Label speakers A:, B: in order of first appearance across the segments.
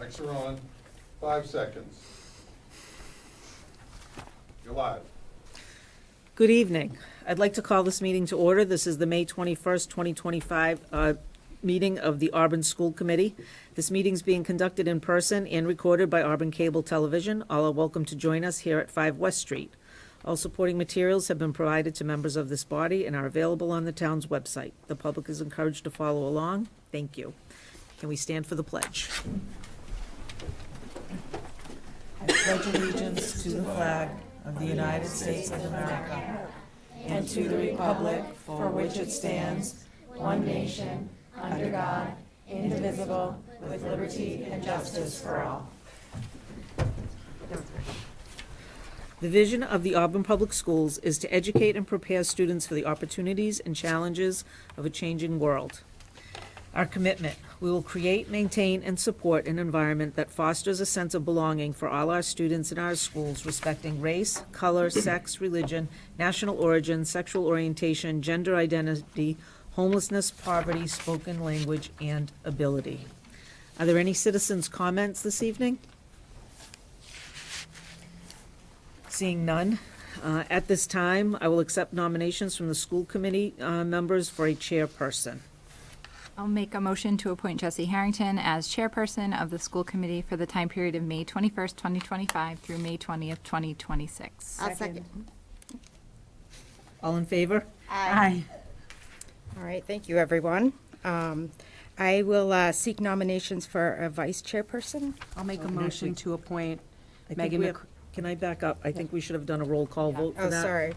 A: Mics are on. 5 seconds. You're live.
B: Good evening. I'd like to call this meeting to order. This is the May 21st, 2025 meeting of the Auburn School Committee. This meeting is being conducted in person and recorded by Auburn Cable Television. All are welcome to join us here at 5 West Street. All supporting materials have been provided to members of this body and are available on the town's website. The public is encouraged to follow along. Thank you. Can we stand for the pledge? I pledge allegiance to the flag of the United States of America and to the republic for which it stands, one nation, under God, indivisible, with liberty and justice for all. The vision of the Auburn Public Schools is to educate and prepare students for the opportunities and challenges of a changing world. Our commitment: we will create, maintain, and support an environment that fosters a sense of belonging for all our students in our schools, respecting race, color, sex, religion, national origin, sexual orientation, gender identity, homelessness, poverty, spoken language, and ability. Are there any citizens' comments this evening? Seeing none, at this time, I will accept nominations from the school committee members for a chairperson.
C: I'll make a motion to appoint Jessie Harrington as chairperson of the school committee for the time period of May 21st, 2025 through May 20th, 2026.
D: I'll second.
B: All in favor?
D: Aye.
E: All right, thank you, everyone. I will seek nominations for a vice chairperson.
D: I'll make a
B: And
D: motion
B: actually-
D: to appoint
B: I think
D: Megan
B: we have- Can I back up? I think we should have done a roll call vote for
E: Oh,
B: that.
E: sorry.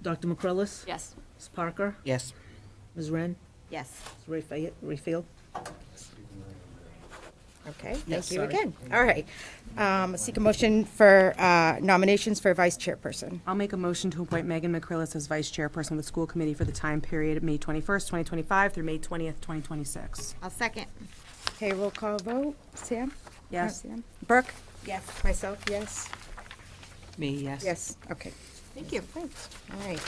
B: Dr. McCrillis?
C: Yes.
B: Ms. Parker?
F: Yes.
B: Ms. Wren?
D: Yes.
B: Ms. Rayfield?
E: Okay,
B: Yes,
E: thank you
B: sorry.
E: again. All right. Seek a motion for nominations for vice chairperson.
D: I'll make a motion to appoint Megan McCrillis as vice chairperson of the school committee for the time period of May 21st, 2025 through May 20th, 2026.
G: I'll second.
E: Okay, roll call vote. Sam?
D: Yes.
E: Sam? Brooke?
G: Yes.
E: Myself, yes?
F: Me, yes.
E: Yes, okay.
G: Thank you.
E: Thanks. All right.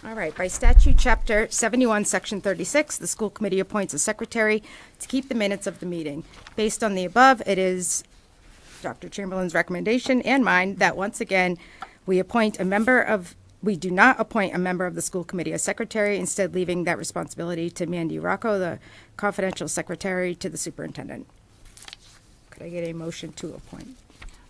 E: All right, by statute, Chapter 71, Section 36, the school committee appoints a secretary to keep the minutes of the meeting. Based on the above, it is Dr. Chamberlain's recommendation and mine that once again, we do not appoint a member of the school committee as secretary, instead leaving that responsibility to Mandy Rocco, the confidential secretary to the superintendent. Could I get a motion to appoint?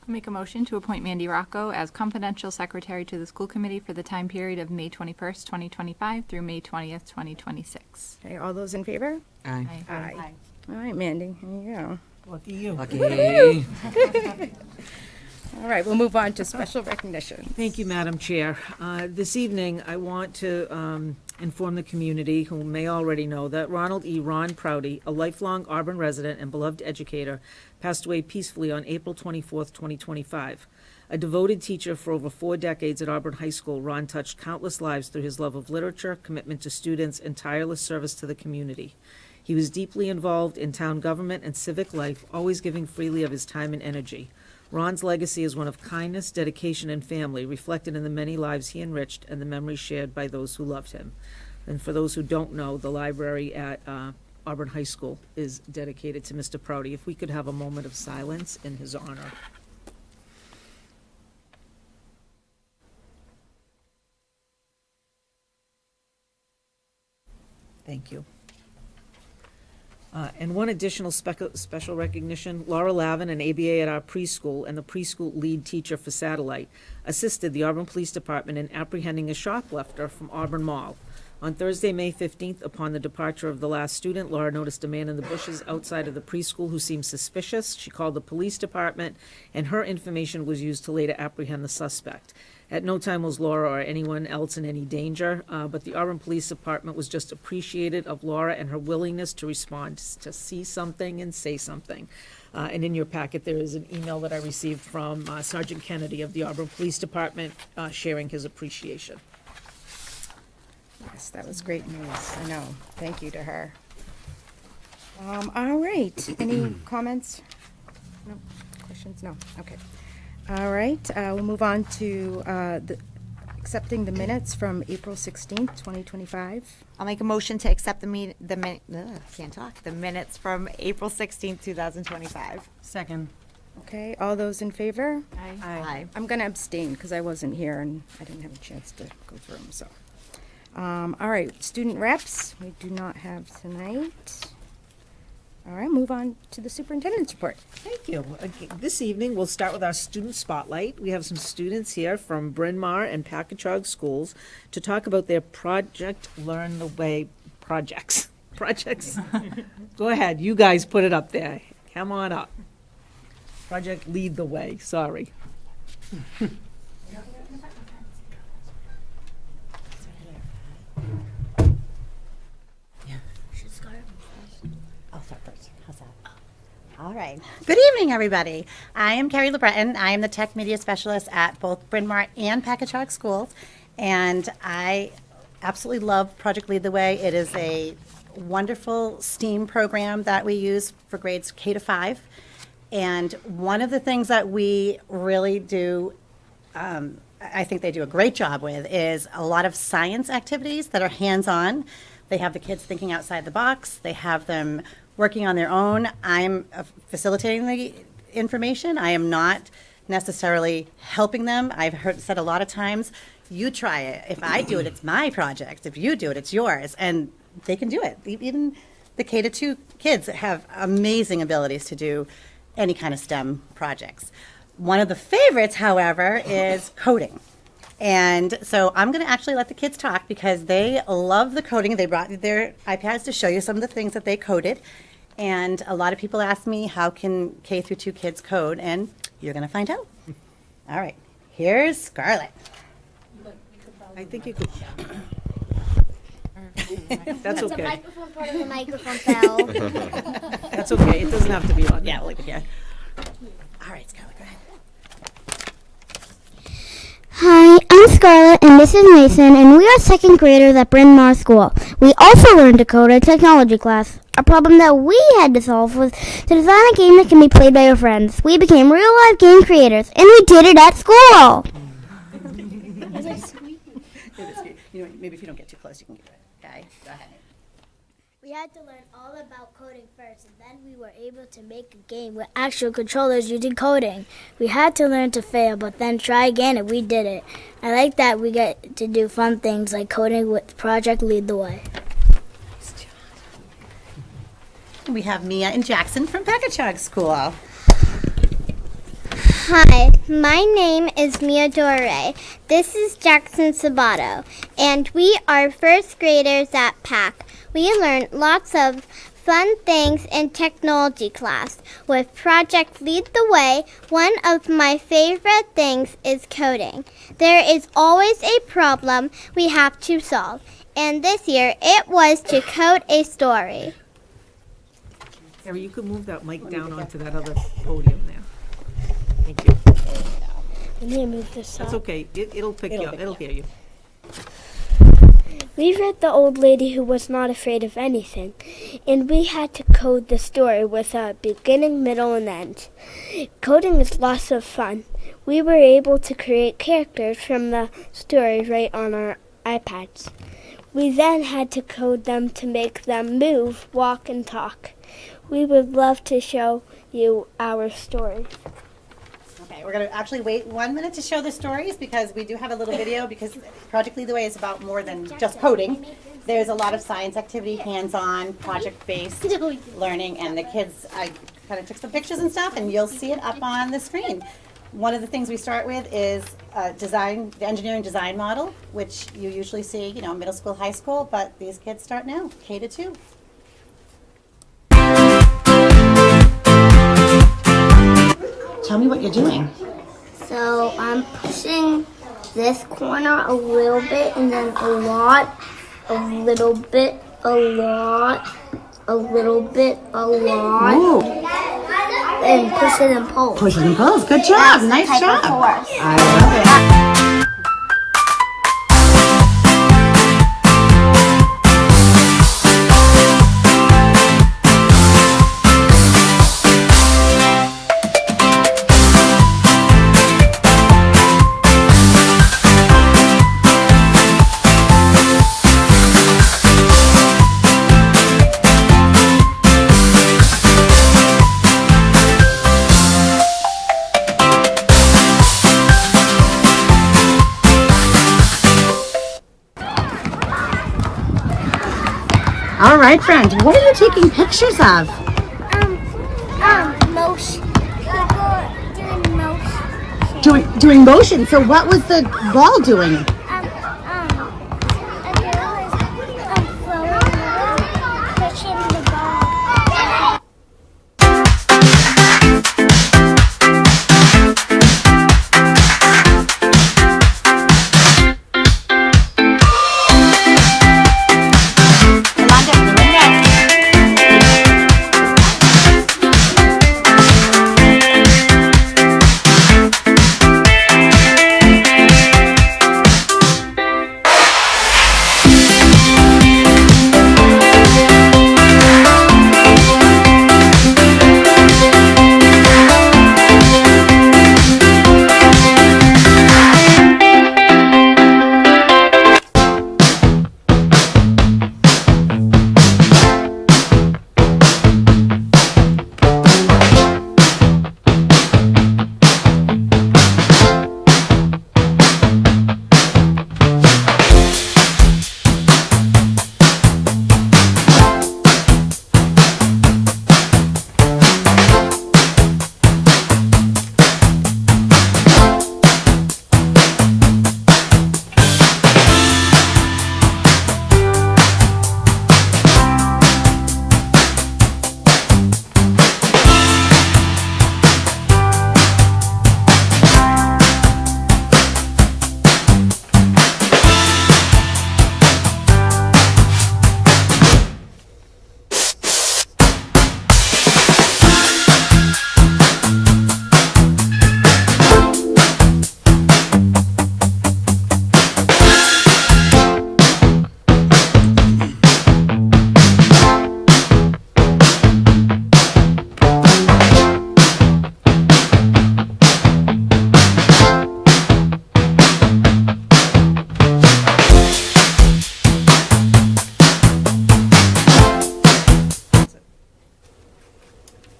C: I'll make a motion to appoint Mandy Rocco as confidential secretary to the school committee for the time period of May 21st, 2025 through May 20th, 2026.
E: Okay, all those in favor?
F: Aye.
E: Aye. All right, Mandy, here you go.
B: Lucky you.
F: Lucky.
E: All right, we'll move on to special recognition.
B: Thank you, Madam Chair. This evening, I want to inform the community, who may already know, that Ronald E. Ron Prouty, a lifelong Auburn resident and beloved educator, passed away peacefully on April 24th, 2025. A devoted teacher for over 4 decades at Auburn High School, Ron touched countless lives through his love of literature, commitment to students, and tireless service to the community. He was deeply involved in town government and civic life, always giving freely of his time and energy. Ron's legacy is one of kindness, dedication, and family, reflected in the many lives he enriched and the memories shared by those who loved him. And for those who don't know, the library at Auburn High School is dedicated to Mr. Prouty. If we could have a moment of silence in his honor. Thank you. And one additional special recognition: Laura Lavin, an ABA at our preschool and the preschool lead teacher for Satellite, assisted the Auburn Police Department in apprehending a shoplifter from Auburn Mall. On Thursday, May 15th, upon the departure of the last student, Laura noticed a man in the bushes outside of the preschool who seemed suspicious. She called the police department, and her information was used to later apprehend the suspect. At no time was Laura or anyone else in any danger, but the Auburn Police Department was just appreciative of Laura and her willingness to respond, to see something and say something. And in your packet, there is an email that I received from Sergeant Kennedy of the Auburn Police Department sharing his appreciation.
E: Yes, that was great news. I know. Thank you to her. All right. Any comments? No? Questions? No? Okay. All right. We'll move on to the accepting the minutes from April 16th, 2025.
G: I'll make a motion to accept the minutes from April 16th, 2025.
D: Second.
E: Okay, all those in favor?
G: Aye.
E: I'm going to abstain because I wasn't here and I didn't have a chance to go through them, so. All right, student reps, we do not have tonight. All right, move on to the superintendent's report.
B: Thank you. Okay, this evening, we'll start with our student spotlight. We have some students here from Bryn Mawr and Packagug schools to talk about their Project Learn the Way projects. Projects. Go ahead, you guys put it up there. Come on up. Project Lead the Way, sorry.
H: I'll start first. How's that? All right. Good evening, everybody. I am Carrie LeBreton. I am the tech media specialist at both Bryn Mawr and Packagug schools, and I absolutely love Project Lead the Way. It is a wonderful STEAM program that we use for grades K to 5. And one of the things that we really do, I think they do a great job with, is a lot of science activities that are hands-on. They have the kids thinking outside the box. They have them working on their own. I'm facilitating the information. I am not necessarily helping them. I've said a lot of times, you try it. If I do it, it's my project. If you do it, it's yours. And they can do it. Even the K to 2 kids have amazing abilities to do any kind of STEM projects. One of the favorites, however, is coding. And so I'm going to actually let the kids talk because they love the coding. They brought their iPads to show you some of the things that they coded. And a lot of people ask me, how can K through 2 kids code? And you're going to find out. All right, here's Scarlett.
B: I think you could. That's okay.
I: Microphone part of the microphone fell.
B: That's okay. It doesn't have to be on.
H: Yeah, look at here. All right, Scarlett, go ahead.
I: Hi, I'm Scarlett and this is Mason, and we are second graders at Bryn Mawr School. We also learned to code in technology class. A problem that we had to solve was to design a game that can be played by your friends. We became real-life game creators, and we did it at school.
H: You know, maybe if you don't get too close, you can get it. Okay, go ahead.
I: We had to learn all about coding first, and then we were able to make a game with actual controllers using coding. We had to learn to fail, but then try again, and we did it. I like that we get to do fun things like coding with Project Lead the Way.
H: We have Mia and Jackson from Packagug School.
I: Hi, my name is Mia Dore. This is Jackson Sabato, and we are first graders at PAC. We learned lots of fun things in technology class. With Project Lead the Way, one of my favorite things is coding. There is always a problem we have to solve, and this year it was to code a story.
B: Harry, you could move that mic down onto that other podium there. Thank you.
I: Let me move this
B: That's okay. It'll pick you up. It'll hear you.
I: We read The Old Lady Who Was Not Afraid of Anything, and we had to code the story with a beginning, middle, and end. Coding is lots of fun. We were able to create characters from the story right on our iPads. We then had to code them to make them move, walk, and talk. We would love to show you our story.
H: Okay, we're going to actually wait 1 minute to show the stories because we do have a little video because Project Lead the Way is about more than just coding. There's a lot of science activity, hands-on, project-based learning, and the kids, I kind of took some pictures and stuff, and you'll see it up on the screen. One of the things we start with is the engineering design model, which you usually see, you know, middle school, high school, but these kids start now, K to 2. Tell me what you're doing.
I: So I'm pushing this corner a little bit, and then a lot, a little bit, a lot, a little bit, a lot,
H: Ooh.
I: and push it and pull.
H: Pushes and pulls. Good job. Nice
I: Type
H: job.
I: of force.
H: I love it. All right, friend. What are you taking pictures of?
I: Motion. People doing motion.
H: Doing motion. So what was the ball doing?
I: A girl is floating, pushing the ball.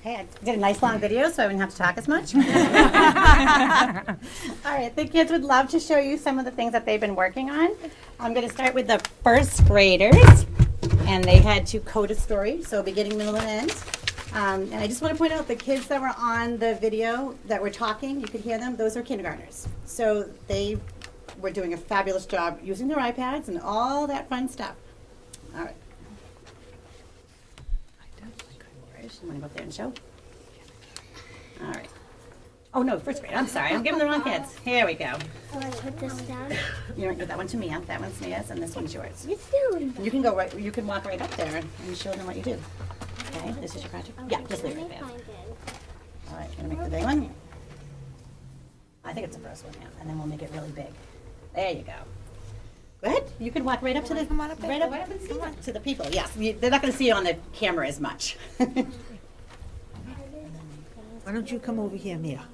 H: Hey, I did a nice long video, so I wouldn't have to talk as much. All right, the kids would love to show you some of the things that they've been working on. I'm going to start with the first graders, and they had to code a story, so beginning, middle, and end. And I just want to point out the kids that were on the video that were talking, you could hear them, those are kindergartners. So they were doing a fabulous job using their iPads and all that fun stuff. All right. You want to go up there and show? All right. Oh, no, first grade. I'm sorry. I'm giving the wrong kids. Here we go.
I: Oh, I put this down.
H: You want to give that one to Mia. That one's Mia's, and this one's yours.
I: You're doing
H: You can go right. You can walk right up there and show them what you do. Okay. This is your project. Yeah, just leave it there. All right. Gonna make the big one. I think it's the first one, yeah. And then we'll make it really big. There you go. Go ahead. You can walk right up to the right up and see to the people. Yes. They're not going to see you on the camera as much.
B: Why don't you come over here, Mia?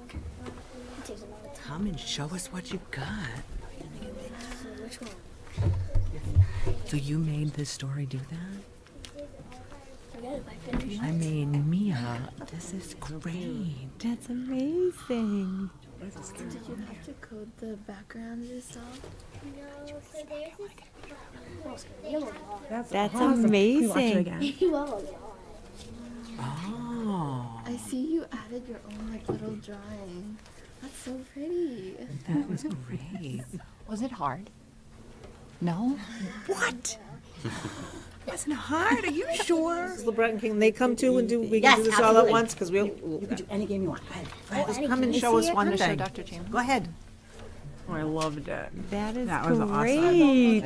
F: Come and show us what you got.
I: Which one?
F: So you made this story do that? I mean, Mia, this is great. That's amazing.
J: Did you have to code the background yourself?
I: No, so there's this.
F: That's
D: Can you watch it
F: amazing.
D: again?
F: Oh,
J: I see you added your own like little drawing. That's so pretty.
F: that was great.
C: Was it hard? No?
F: What? Wasn't hard. Are you sure?
B: LeBret King, they come too and do, we
H: Yes,
B: can do this all at
H: absolutely.
B: once, because we'll,
H: You can do any game you want. Go ahead.
B: just come and show us one thing.
C: Dr. Chamberlain.
B: Go ahead.
D: Oh, I loved it.
F: That is
D: That was awesome.
F: great.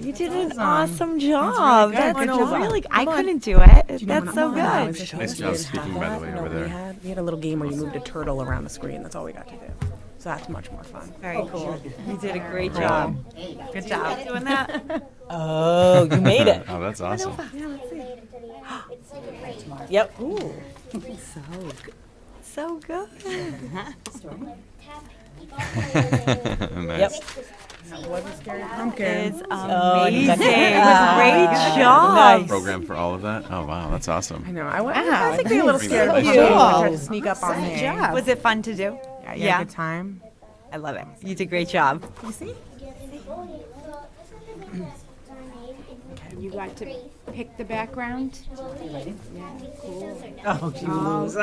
F: You did an awesome
D: That's
F: job.
D: really good.
F: That's
D: Good job.
F: really. I couldn't do it.
D: Do you know
F: That's
D: what
F: so
D: I'm-
F: good.
D: Nice
A: Nice job speaking, by the way, over there.
D: We had a little game where you moved a turtle around the screen. That's all we got to do. So that's much more fun.
F: Very cool. You did a great job. Good job doing that.
B: Oh, you made it.
A: Oh, that's awesome.
B: Yep. Ooh.
F: So good.
A: Nice.
D: Pumpkin.
F: It's amazing.
B: Oh,
F: It was a great job.
B: Nice.
A: Program for all of that? Oh, wow, that's awesome.
D: I know. I think they're a little scared of
A: Nice
D: the
A: job.
D: tried to sneak up on me.
F: Was it fun to do?
D: Yeah, you had a good time.
F: I love it. You did a great job.
E: You got to pick the background?
B: Oh, geez.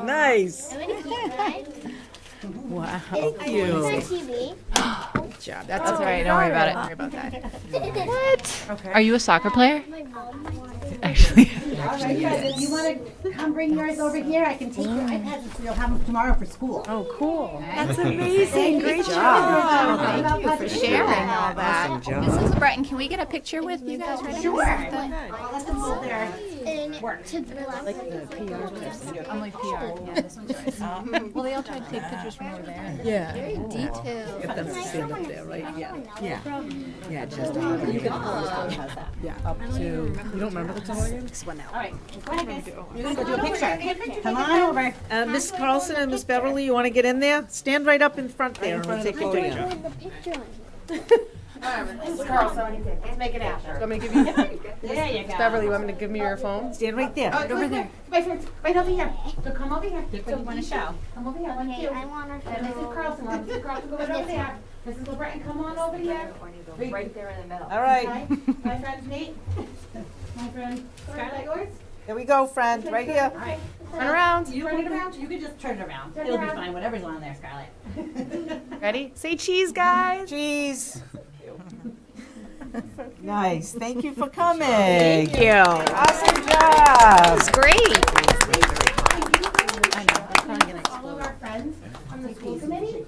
B: Nice.
F: Wow.
B: Thank you.
I: TV.
E: Good job. That's all right. Don't worry about it. Don't worry about that.
C: Are you a soccer player?
I: My mom wanted
C: Actually.
H: If you want to come bring yours over here, I can take your iPads so you'll have them tomorrow for school.
E: Oh, cool.
F: That's amazing. Great job.
E: Thank you for sharing all that.
C: Mrs. Breton, can we get a picture with you guys right
H: Sure.
C: now?
H: I'll let them hold their
I: to
C: I'm like PR. Yeah, this one's right. Well, they all tried to take pictures from over there.
F: Yeah.
I: very detailed.
B: Get them to stand up there, right? Yeah.
F: Yeah. Yeah, just you can up to. You don't remember the time again?
H: All right, go ahead, guys. You're gonna go do a picture. Come on over.
B: Miss Carlson and Miss Beverly, you want to get in there? Stand right up in front there and we'll take a picture.
I: The picture.
H: Mrs. Carlson, let's make it happen.
D: Want me to give you,
H: There you go.
D: Beverly, you want me to give me your phone?
B: Stand right there.
H: Right over there. Wait, friends, right over here. So come over here. So you want to show? Come over here. One,
I: Okay,
H: two.
I: I want to
H: And Mrs. Carlson, Mrs. Carlson, go right over there. Mrs. LeBreton, come on over here. Right there in the middle.
B: All right.
H: Okay. My friend Nate. My friend Scarlett, yours?
B: Here we go, friend, right here.
H: All right.
E: Turn around.
H: You turn it around? You can just turn it around. It'll be fine, whatever's on there, Scarlett.
E: Ready? Say cheese, guys.
B: Cheese. Nice. Thank you for coming.
E: Thank you.
B: Awesome job.
E: That's great.
H: All of our friends on the school committee.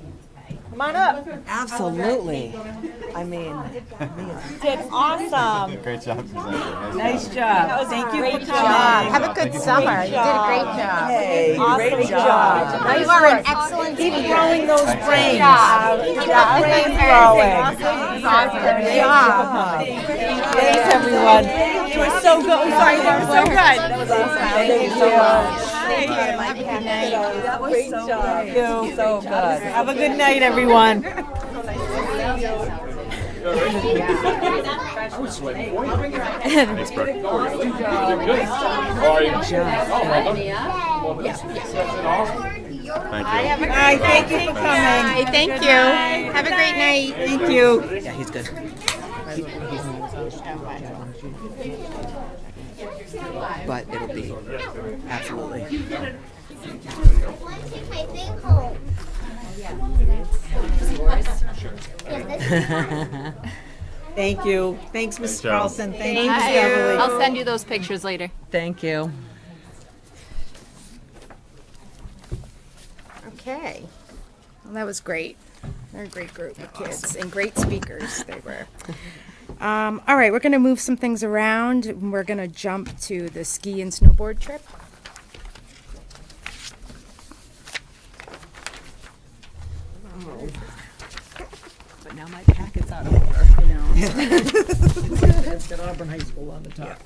B: Come on up.
F: Absolutely. I mean,
B: Did awesome.
A: Great job, Suzanne.
B: Nice job. Thank you for coming.
E: Have a good summer. You did a great job.
B: Hey, great job. Nice
H: You are an
B: work.
H: excellent
B: Keep
H: teacher.
B: growing those brains. Keep
E: job.
B: the brains growing.
E: Good job.
B: Thanks, everyone. You were so good. Sorry, you were so good. Thank you so much.
E: Have a good night.
B: That was great job. Thank you. So good. Have a good night, everyone.
A: Thanks, Brooke. Thank you.
B: Hi, thank you for coming.
E: Hey, thank you. Have a great night.
B: Thank you.
F: yeah, he's good. But it'll be absolutely.
I: I want to take my thing home.
B: Thank you. Thanks, Mrs.
A: job.
B: Carlson. Thank you, Miss
C: Thank you.
B: Beverly.
C: I'll send you those pictures later.
F: Thank you.
E: Okay. Well, that was great. They're a great group of kids and great speakers they were. All right, we're going to move some things around. We're going to jump to the ski and snowboard trip.
F: But now my packet's out of order.
B: It's got Auburn High School on the top.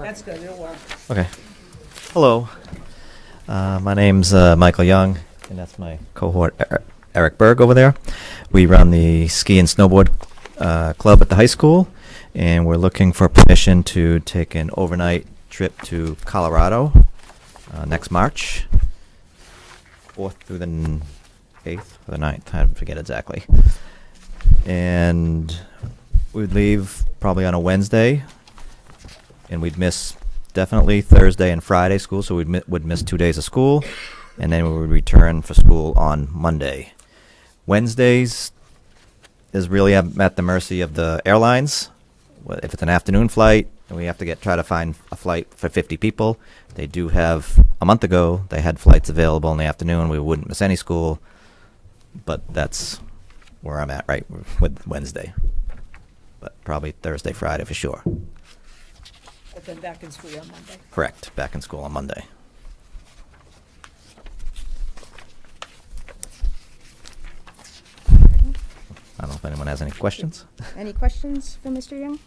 B: That's good. It'll work.
K: Okay. Hello. My name's Michael Young, and that's my cohort Eric Berg over there. We run the ski and snowboard club at the high school, and we're looking for permission to take an overnight trip to Colorado next March, 4th through the 8th or the 9th. I forget exactly. And we'd leave probably on a Wednesday, and we'd miss definitely Thursday and Friday school, so we would miss 2 days of school, and then we would return for school on Monday. Wednesdays is really at the mercy of the airlines. If it's an afternoon flight, and we have to try to find a flight for 50 people. They do have, a month ago, they had flights available in the afternoon. We wouldn't miss any school, but that's where I'm at right with Wednesday. But probably Thursday, Friday for sure.
B: But then back in school on Monday.
K: Correct. Back in school on Monday. I don't know if anyone has any questions.
E: Any questions for Mr. Young?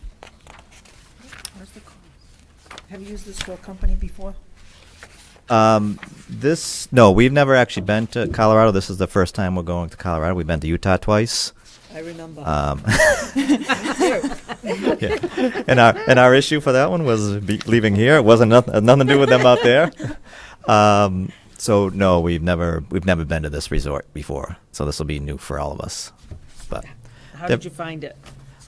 B: Where's the call? Have you used this tour company before?
K: No, we've never actually been to Colorado. This is the first time we're going to Colorado. We've been to Utah twice.
B: I remember.
K: Yeah. And our issue for that one was leaving here. It wasn't nothing to do with them out there. So no, we've never been to this resort before. So this will be new for all of us. But
B: How did you find it?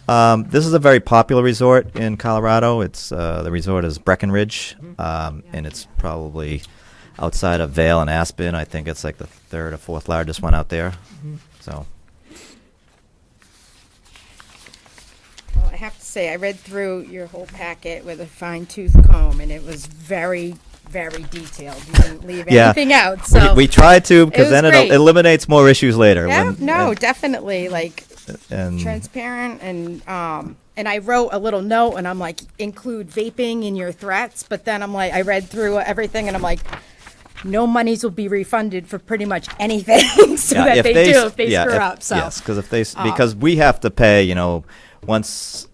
K: This is a very popular resort in Colorado. It's the resort is Breckenridge, and it's probably outside of Vail and Aspen. I think it's like the third or fourth largest one out there. So
E: Well, I have to say, I read through your whole packet with a fine-tooth comb, and it was very, very detailed. You didn't leave
K: Yeah.
E: anything out, so.
K: we try to, because
E: was
K: then it
E: great.
K: eliminates more issues later.
E: Yeah,
K: when-
E: no,
K: and-
E: definitely, like,
K: and
E: transparent, and I wrote a little note, and I'm like, include vaping in your threats, but then I'm like, I read through everything, and I'm like, no monies will be refunded for pretty much anything, so
K: Yeah,
E: that
K: if
E: they
K: they
E: do,
K: s-
E: if they
K: yeah,
E: screw
K: if-
E: up, so.
K: Yes, because if they because we have to pay, once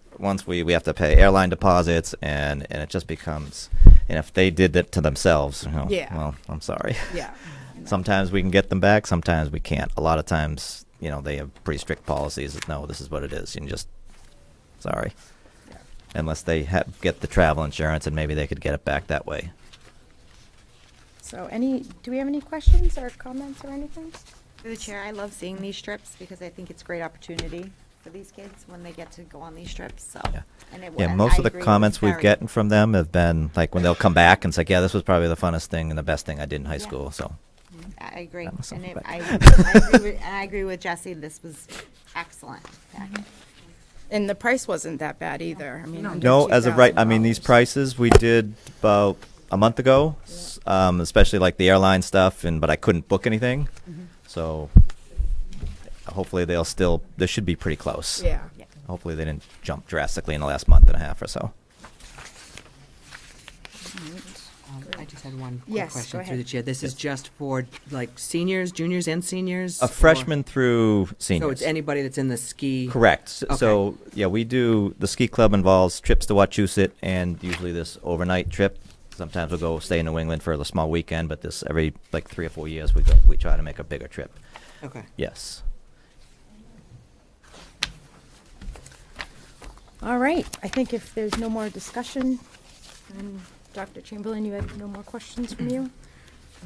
K: we have to pay airline deposits, and it just becomes, and if they did that to themselves,
E: Yeah.
K: well, I'm sorry.
E: Yeah.
K: Sometimes we can get them back, sometimes we can't. A lot of times, they have pretty strict policies that no, this is what it is. You can just, sorry. Unless they get the travel insurance, and maybe they could get it back that way.
E: So do we have any questions or comments or anything?
G: Through the chair, I love seeing these trips because I think it's a great opportunity for these kids when they get to go on these trips, so.
K: Yeah.
G: And it,
K: Yeah,
G: and
K: most
G: I
K: of the
G: agree, it was
K: comments we've
G: very-
K: gotten from them have been like when they'll come back and say, yeah, this was probably the funnest thing and the best thing I did in high school. So
G: I agree,
K: That was
G: and
K: something, but-
G: I agree with Jesse, this was excellent.
E: And the price wasn't that bad either, I mean, under
K: no, as of right, I mean, these
E: $2,000.
K: prices we did about a month ago, especially like the airline stuff, but I couldn't book anything. So hopefully this should be pretty close.
E: Yeah.
K: Hopefully they didn't jump drastically in the last month and a half or so.
F: I just had one quick
E: Yes,
F: question
E: go
F: through the
E: ahead.
F: chair. This is just for like seniors, juniors, and seniors?
K: A
F: or-
K: freshman through seniors.
F: So it's anybody that's in the ski?
K: Correct.
F: Okay.
K: So, yeah, we do, the ski club involves trips to Wachusett and usually this overnight trip. Sometimes we'll go stay in New England for a small weekend, but this every like 3 or 4 years we try to make a bigger trip.
F: Okay.
K: Yes.
E: All right, I think if there's no more discussion, and Dr. Chamberlain, you had no more questions from you?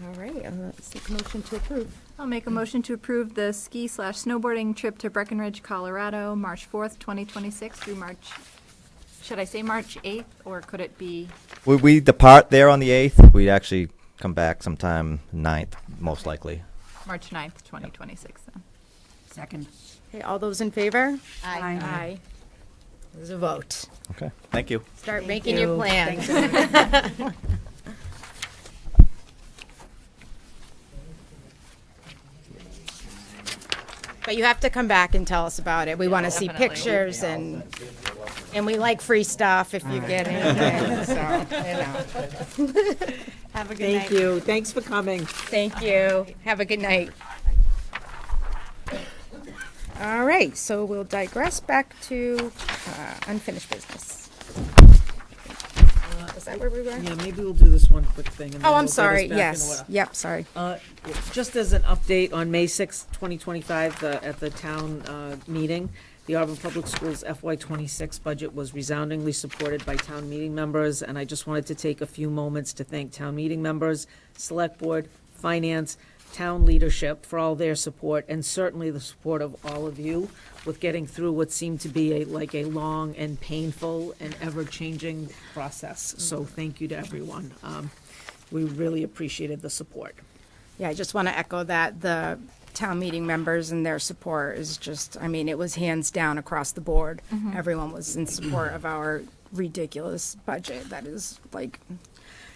E: All right, let's take a motion to approve.
C: I'll make a motion to approve the ski/snowboarding trip to Breckenridge, Colorado, March 4th, 2026 through should I say March 8th, or could it be?
K: We depart there on the 8th. We'd actually come back sometime 9th, most likely.
C: March 9th, 2026 then.
F: Second.
E: Okay, all those in favor?
G: Aye.
E: Aye. There's a vote.
K: Okay. Thank you.
E: Start making your
F: you.
E: plans. But you have to come back and tell us about it. We want to see
C: definitely.
E: pictures and we like free stuff if you get anything, so,
G: Have a good night.
B: Thank you, thanks for coming.
E: Thank you. Have a good night. All right, so we'll digress back to unfinished business. Is that where we were?
B: Yeah, maybe we'll do this one quick thing. and then
E: Oh,
B: we'll
E: I'm
B: get us
E: sorry,
B: back in
E: yes.
B: order.
E: Yep, sorry.
B: Just as an update, on May 6th, 2025, at the town meeting, the Auburn Public Schools FY26 budget was resoundingly supported by town meeting members, and I just wanted to take a few moments to thank town meeting members, select board, finance, town leadership for all their support, and certainly the support of all of you with getting through what seemed to be a long and painful and ever-changing process. So thank you to everyone. We really appreciated the support.
E: Yeah, I just want to echo that. The town meeting members and their support is just, I mean, it was hands down across the board. Everyone was in support of our ridiculous budget. That is like,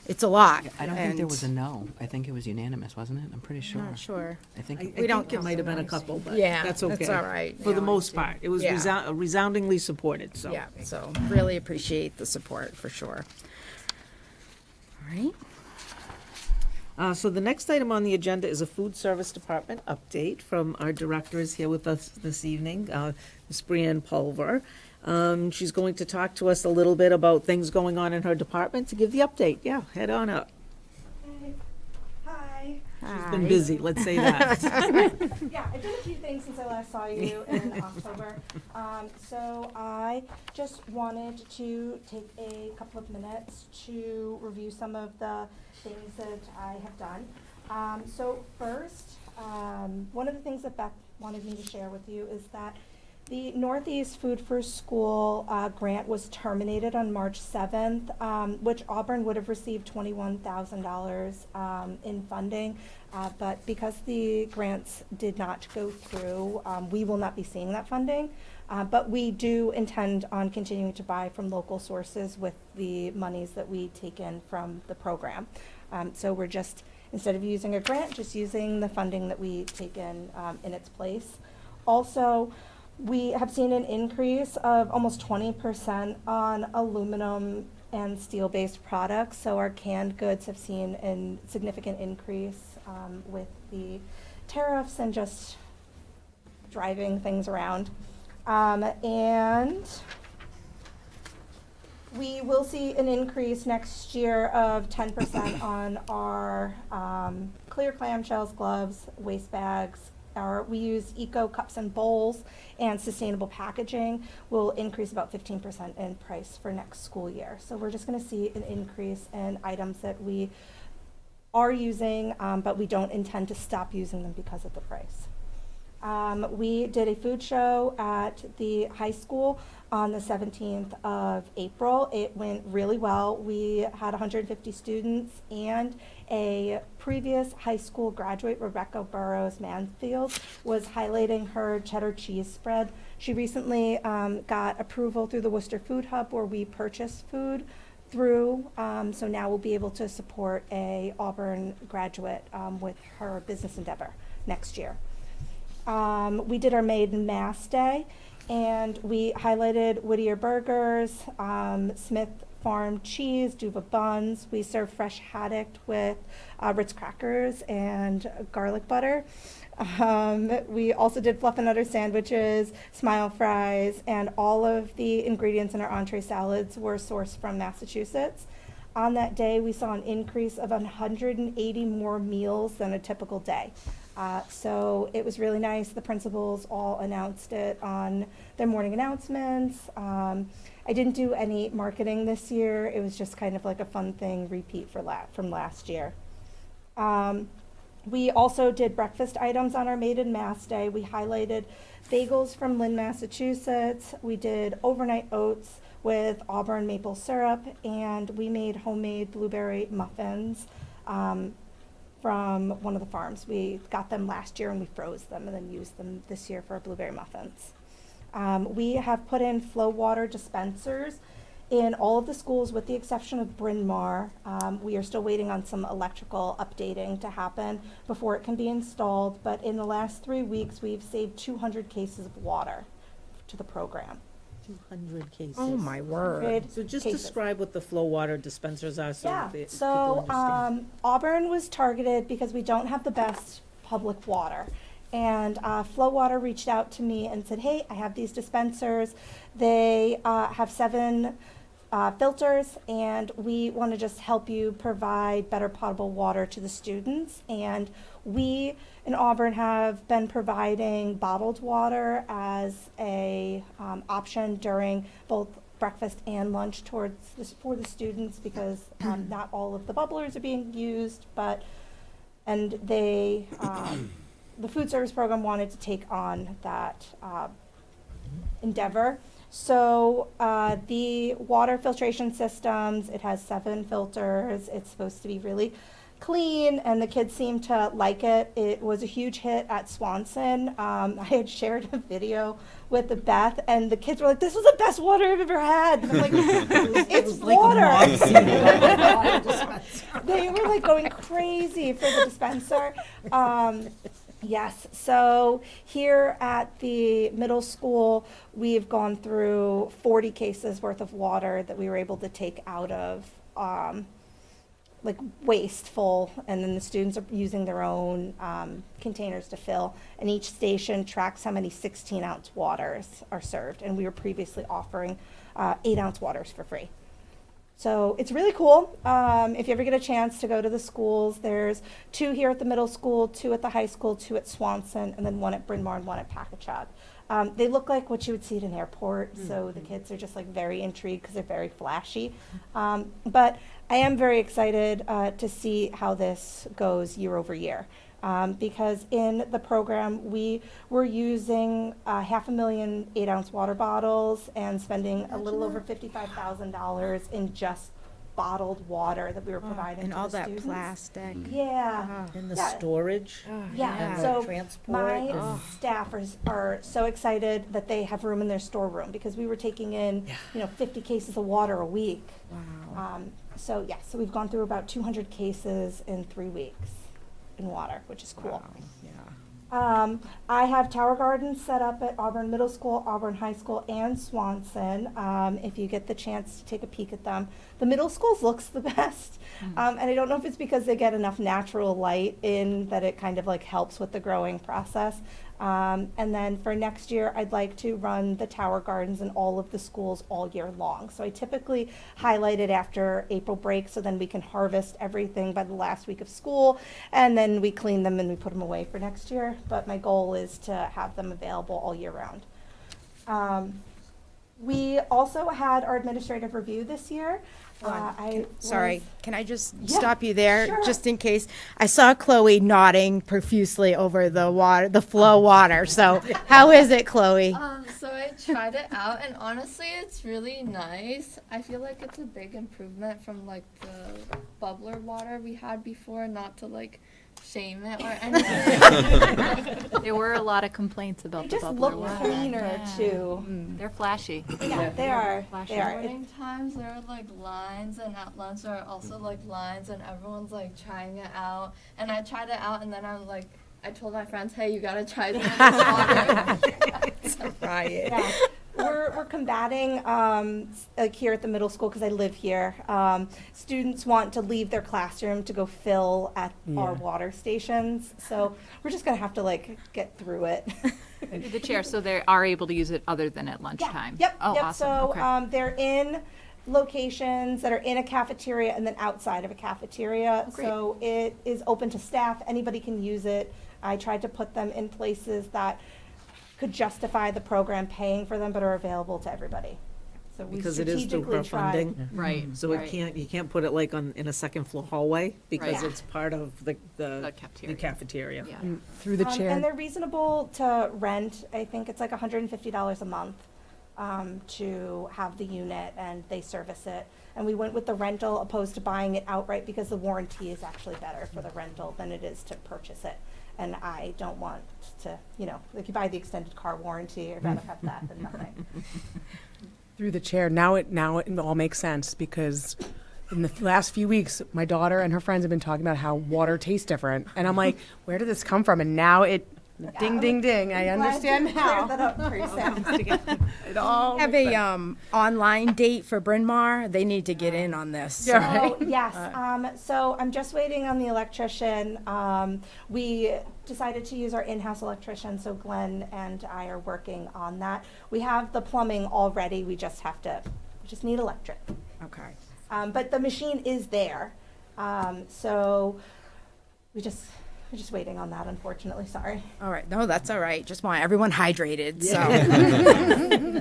E: it's a lot.
F: I don't think there
E: and
F: was a no. I think it was unanimous, wasn't it? I'm pretty sure.
E: I'm not sure.
F: I think.
B: I
E: We don't
B: think there
E: count
B: might have
E: the
B: been a
E: no's.
B: couple, but
E: Yeah,
B: that's okay.
E: that's all right.
B: For the
E: Yeah,
B: most part, it was
E: Yeah.
B: resoundingly supported, so.
E: Yeah, so really appreciate the support for sure. All right.
B: So the next item on the agenda is a food service department update from our director is here with us this evening, Ms. Brianne Pulver. She's going to talk to us a little bit about things going on in her department to give the update. Yeah, head on up.
L: Hi.
B: She's been busy, let's say that.
L: Yeah, I've done a few things since I last saw you in October. So I just wanted to take a couple of minutes to review some of the things that I have done. So first, one of the things that Beth wanted me to share with you is that The Northeast Food for School grant was terminated on March 7th, which Auburn would have received $21,000 in funding. But because the grants did not go through, we will not be seeing that funding. But we do intend on continuing to buy from local sources with the monies that we take in from the program. So we're just, instead of using a grant, just using the funding that we take in its place. Also, we have seen an increase of almost 20% on aluminum and steel-based products. So our canned goods have seen a significant increase with the tariffs and just driving things around. And we will see an increase next year of 10% on our clear clamshells, gloves, waste bags. We use eco cups and bowls, and sustainable packaging will increase about 15% in price for next school year. So we're just going to see an increase in items that we are using, but we don't intend to stop using them because of the price. We did a food show at the high school on the 17th of April. It went really well. We had 150 students and a previous high school graduate, Rebecca Burrows Mansfield, was highlighting her cheddar cheese spread. She recently got approval through the Worcester Food Hub where we purchase food through, so now we'll be able to support a Auburn graduate with her business endeavor next year. We did our Maiden Mass Day, and we highlighted Whittier Burgers, Smith Farm Cheese, Duva Buns. We served fresh haddock with Ritz crackers and garlic butter. We also did fluff and udder sandwiches, smile fries, and all of the ingredients in our entree salads were sourced from Massachusetts. On that day, we saw an increase of 180 more meals than a typical day. So it was really nice. The principals all announced it on their morning announcements. I didn't do any marketing this year. It was just kind of like a fun thing, repeat from last year. We also did breakfast items on our Maiden Mass Day. We highlighted bagels from Lynn, Massachusetts. We did overnight oats with Auburn maple syrup, and we made homemade blueberry muffins from one of the farms. We got them last year and we froze them and then used them this year for our blueberry muffins. We have put in flow water dispensers in all of the schools with the exception of Bryn Mawr. We are still waiting on some electrical updating to happen before it can be installed, but in the last 3 weeks we've saved 200 cases of water to the program.
F: 200 cases.
B: Oh, my word.
L: 200
B: So just
L: cases.
B: describe what the flow water dispensers are so
L: Yeah,
B: that people
L: so
B: understand.
L: Auburn was targeted because we don't have the best public water. And Flow Water reached out to me and said, hey, I have these dispensers. They have 7 filters, and we want to just help you provide better potable water to the students. And we in Auburn have been providing bottled water as a option during both breakfast and lunch for the students because not all of the bubblers are being used, and they the food service program wanted to take on that endeavor. So the water filtration systems, it has 7 filters. It's supposed to be really clean, and the kids seem to like it. It was a huge hit at Swanson. I had shared a video with the Beth, and the kids were like, this was the best water I've ever had. And I'm like, it's water. They were like going crazy for the dispenser. Yes, so here at the middle school, we've gone through 40 cases worth of water that we were able to take out of like wasteful, and then the students are using their own containers to fill, and each station tracks how many 16-ounce waters are served, and we were previously offering 8-ounce waters for free. So it's really cool. If you ever get a chance to go to the schools, there's 2 here at the middle school, 2 at the high school, 2 at Swanson, and then 1 at Bryn Mawr and 1 at Packagug. They look like what you would see at an airport, so the kids are just like very intrigued because they're very flashy. But I am very excited to see how this goes year over year. Because in the program, we were using 500,000 8-ounce water bottles and spending a little over $55,000 in just bottled water that we were providing
E: And
L: to
E: all
L: the
E: that
L: students.
E: plastic.
L: Yeah.
B: And the
L: Yeah.
B: storage.
L: Yeah,
B: And the
L: so
B: transport
L: my
B: and-
L: staffers are so excited that they have room in their storeroom because we were taking in, 50 cases of water a week.
E: Wow.
L: So yeah, so we've gone through about 200 cases in 3 weeks in water, which is cool. I have Tower Gardens set up at Auburn Middle School, Auburn High School, and Swanson. If you get the chance to take a peek at them, the middle schools looks the best, and I don't know if it's because they get enough natural light in that it kind of like helps with the growing process. And then for next year, I'd like to run the Tower Gardens in all of the schools all year long. So I typically highlight it after April break, so then we can harvest everything by the last week of school, and then we clean them and we put them away for next year. But my goal is to have them available all year round. We also had our administrative review this year.
E: Sorry, can I just
L: Yeah,
E: stop you there,
L: sure.
E: just in case? I saw Chloe nodding profusely over the water, the flow water. So, how is it, Chloe?
J: So I tried it out, and honestly, it's really nice. I feel like it's a big improvement from like the bubbler water we had before. Not to like shame it or anything.
C: There were a lot of complaints about
L: They
C: the
L: just
C: bubbler
L: look
C: water.
L: cleaner too.
C: They're flashy.
L: Yeah, they are.
C: Flashy.
L: They are.
J: Morning times there are like lines, and at lunch there are also like lines, and everyone's like trying it out. And I tried it out, and then I told my friends, hey, you gotta try this water.
E: Try it.
L: Yeah. We're combating, like here at the middle school, because I live here, students want to leave their classroom to go fill at our water stations. So we're just gonna have to like get through it.
C: Through the chair, so they are able to use it other than at lunchtime?
L: Yep,
C: Oh,
L: yep.
C: awesome.
L: So
C: Okay.
L: they're in locations that are in a cafeteria and then outside of a cafeteria.
C: great.
L: So it is open to staff. Anybody can use it. I tried to put them in places that could justify the program paying for them, but are available to everybody. So we
B: Because it is through
L: strategically
B: her
L: tried.
B: funding.
C: Right.
B: So
C: right.
B: you can't put it like in a second floor hallway because
C: Right.
B: it's part of the
C: cafeteria.
B: cafeteria.
C: Yeah.
D: Through the
L: And
D: chair.
L: they're reasonable to rent. I think it's like $150 a month to have the unit, and they service it. And we went with the rental opposed to buying it outright because the warranty is actually better for the rental than it is to purchase it. And I don't want to, like you buy the extended car warranty, I'd rather have that than nothing.
D: Through the chair. Now it all makes sense because in the last few weeks, my daughter and her friends have been talking about how water tastes different, and I'm like, where did this come from? And now ding, ding, ding. I understand now.
L: Clear that up for you, Sam.
D: It all
E: Have
D: makes
E: a
D: sense.
E: online date for Bryn Mawr. They need to get in on this.
D: Yeah, right.
L: Oh, yes, so I'm just waiting on the electrician. We decided to use our in-house electrician, so Glenn and I are working on that. We have the plumbing already, we just need electric.
E: Okay.
L: But the machine is there, so we're just waiting on that, unfortunately, sorry.
E: All right. No, that's all right. Just want everyone hydrated. So.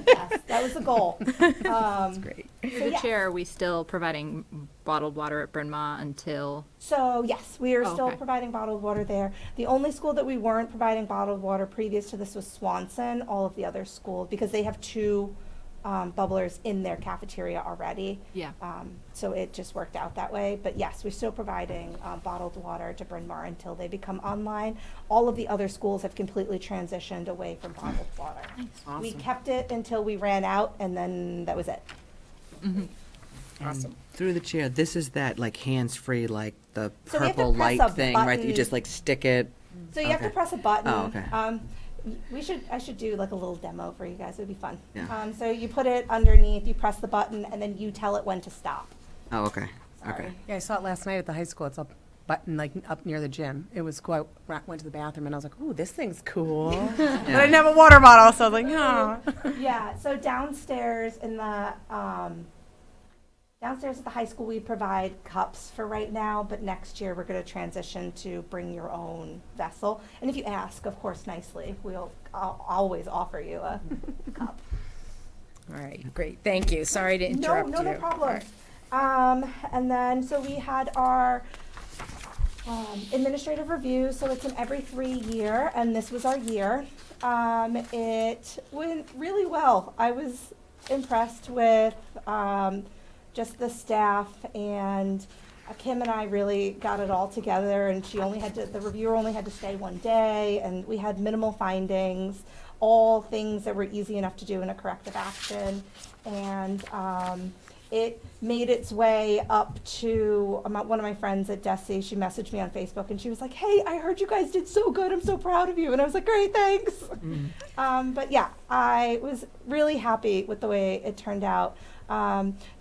L: Yes, that was the goal. That's
D: great.
C: Through the chair, are we still providing bottled water at Bryn Mawr until?
L: So, yes, we are
C: Oh,
L: still
C: okay.
L: providing bottled water there. The only school that we weren't providing bottled water previous to this was Swanson. All of the other schools, because they have 2 bubblers in their cafeteria already.
C: Yeah.
L: So it just worked out that way. But yes, we're still providing bottled water to Bryn Mawr until they become online. All of the other schools have completely transitioned away from bottled water. We kept it until we ran out, and then that was it.
F: Awesome. Through the chair, this is that like hands-free, like the
L: So we have to
F: purple
L: press
F: light
L: a
F: thing, right? That you
L: button.
F: just like stick it.
L: So you have to
F: Okay.
L: press a button.
F: Oh, okay.
L: I should do like a little demo for you guys. It would be fun.
F: Yeah.
L: So you put it underneath, you press the button, and then you tell it when to stop.
F: Oh, okay.
L: Sorry.
F: Okay.
D: Yeah, I saw it last night at the high school. It's a button like up near the gym. It was cool. I went to the bathroom and I was like, ooh, this thing's cool. But I didn't have a water bottle, so I was like, oh.
L: Yeah, so downstairs in the, downstairs at the high school, we provide cups for right now, but next year we're gonna transition to bring your own vessel. And if you ask, of course, nicely, I'll always offer you a cup.
E: All right. Great. Thank you. Sorry to interrupt you.
L: No problem. And then, so we had our administrative review, so it's an every 3 year, and this was our year. It went really well. I was impressed with just the staff, and Kim and I really got it all together, and the reviewer only had to stay 1 day, and we had minimal findings, all things that were easy enough to do in a corrective action. And it made its way up to one of my friends at DESE. She messaged me on Facebook, and she was like, "Hey, I heard you guys did so good. I'm so proud of you." And I was like, "Great, thanks." But yeah, I was really happy with the way it turned out.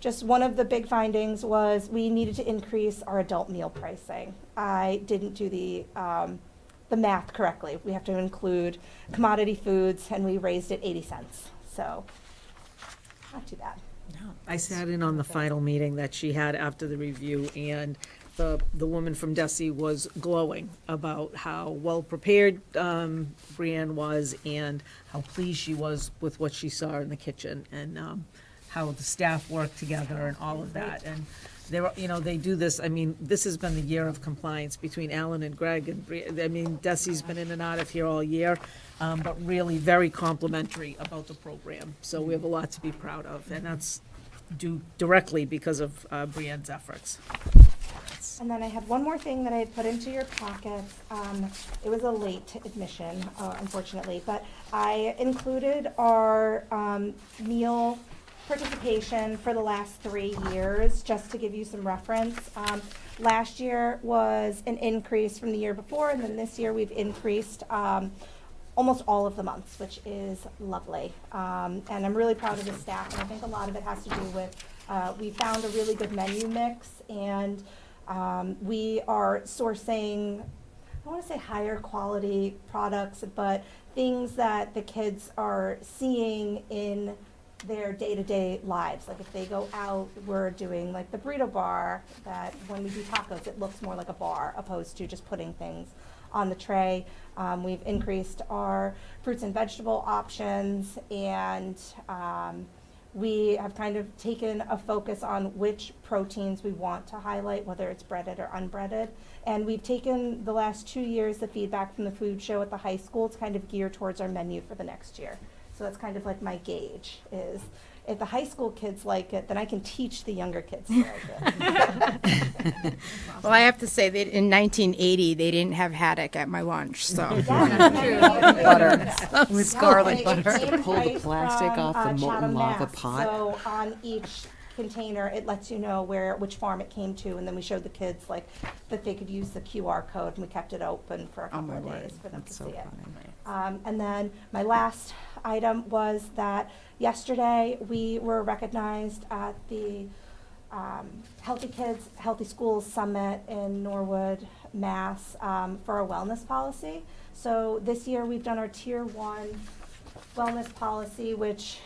L: Just one of the big findings was we needed to increase our adult meal pricing. I didn't do the math correctly. We have to include commodity foods, and we raised it 80 cents. So not too bad.
B: I sat in on the final meeting that she had after the review, and the woman from DESE was glowing about how well-prepared Brianne was and how pleased she was with what she saw in the kitchen, and how the staff worked together and all of that. And they do this, I mean, this has been the year of compliance between Alan and Greg, and I mean, DESE's been in and out of here all year, but really very complimentary about the program. So we have a lot to be proud of, and that's due directly because of Brianne's efforts.
L: And then I had one more thing that I had put into your packet. It was a late admission, unfortunately, but I included our meal participation for the last 3 years, just to give you some reference. Last year was an increase from the year before, and then this year we've increased almost all of the months, which is lovely. And I'm really proud of the staff, and I think a lot of it has to do with we found a really good menu mix, and we are sourcing, I don't want to say higher quality products, but things that the kids are seeing in their day-to-day lives. Like if they go out, we're doing like the burrito bar, that when we do tacos, it looks more like a bar opposed to just putting things on the tray. We've increased our fruits and vegetable options, and we have kind of taken a focus on which proteins we want to highlight, whether it's breaded or unbreaded. And we've taken the last 2 years, the feedback from the food show at the high school to kind of gear towards our menu for the next year. So that's kind of like my gauge is, if the high school kids like it, then I can teach the younger kids to like it.
E: Well, I have to say that in 1980, they didn't have haddock at my lunch, so.
L: Butter.
F: With
L: Yeah,
F: garlic
L: it
F: butter.
L: came
F: Pull the
L: right
F: plastic
L: from,
F: off the molten
L: Chatham,
F: lava
L: Mass.
F: pot.
L: So on each container, it lets you know which farm it came to, and then we showed the kids like that they could use the QR code, and we kept it open for a couple of days for them to see it. And then my last item was that yesterday we were recognized at the Healthy Kids, Healthy Schools Summit in Norwood, Mass, for our wellness policy. So this year we've done our Tier 1 wellness policy, which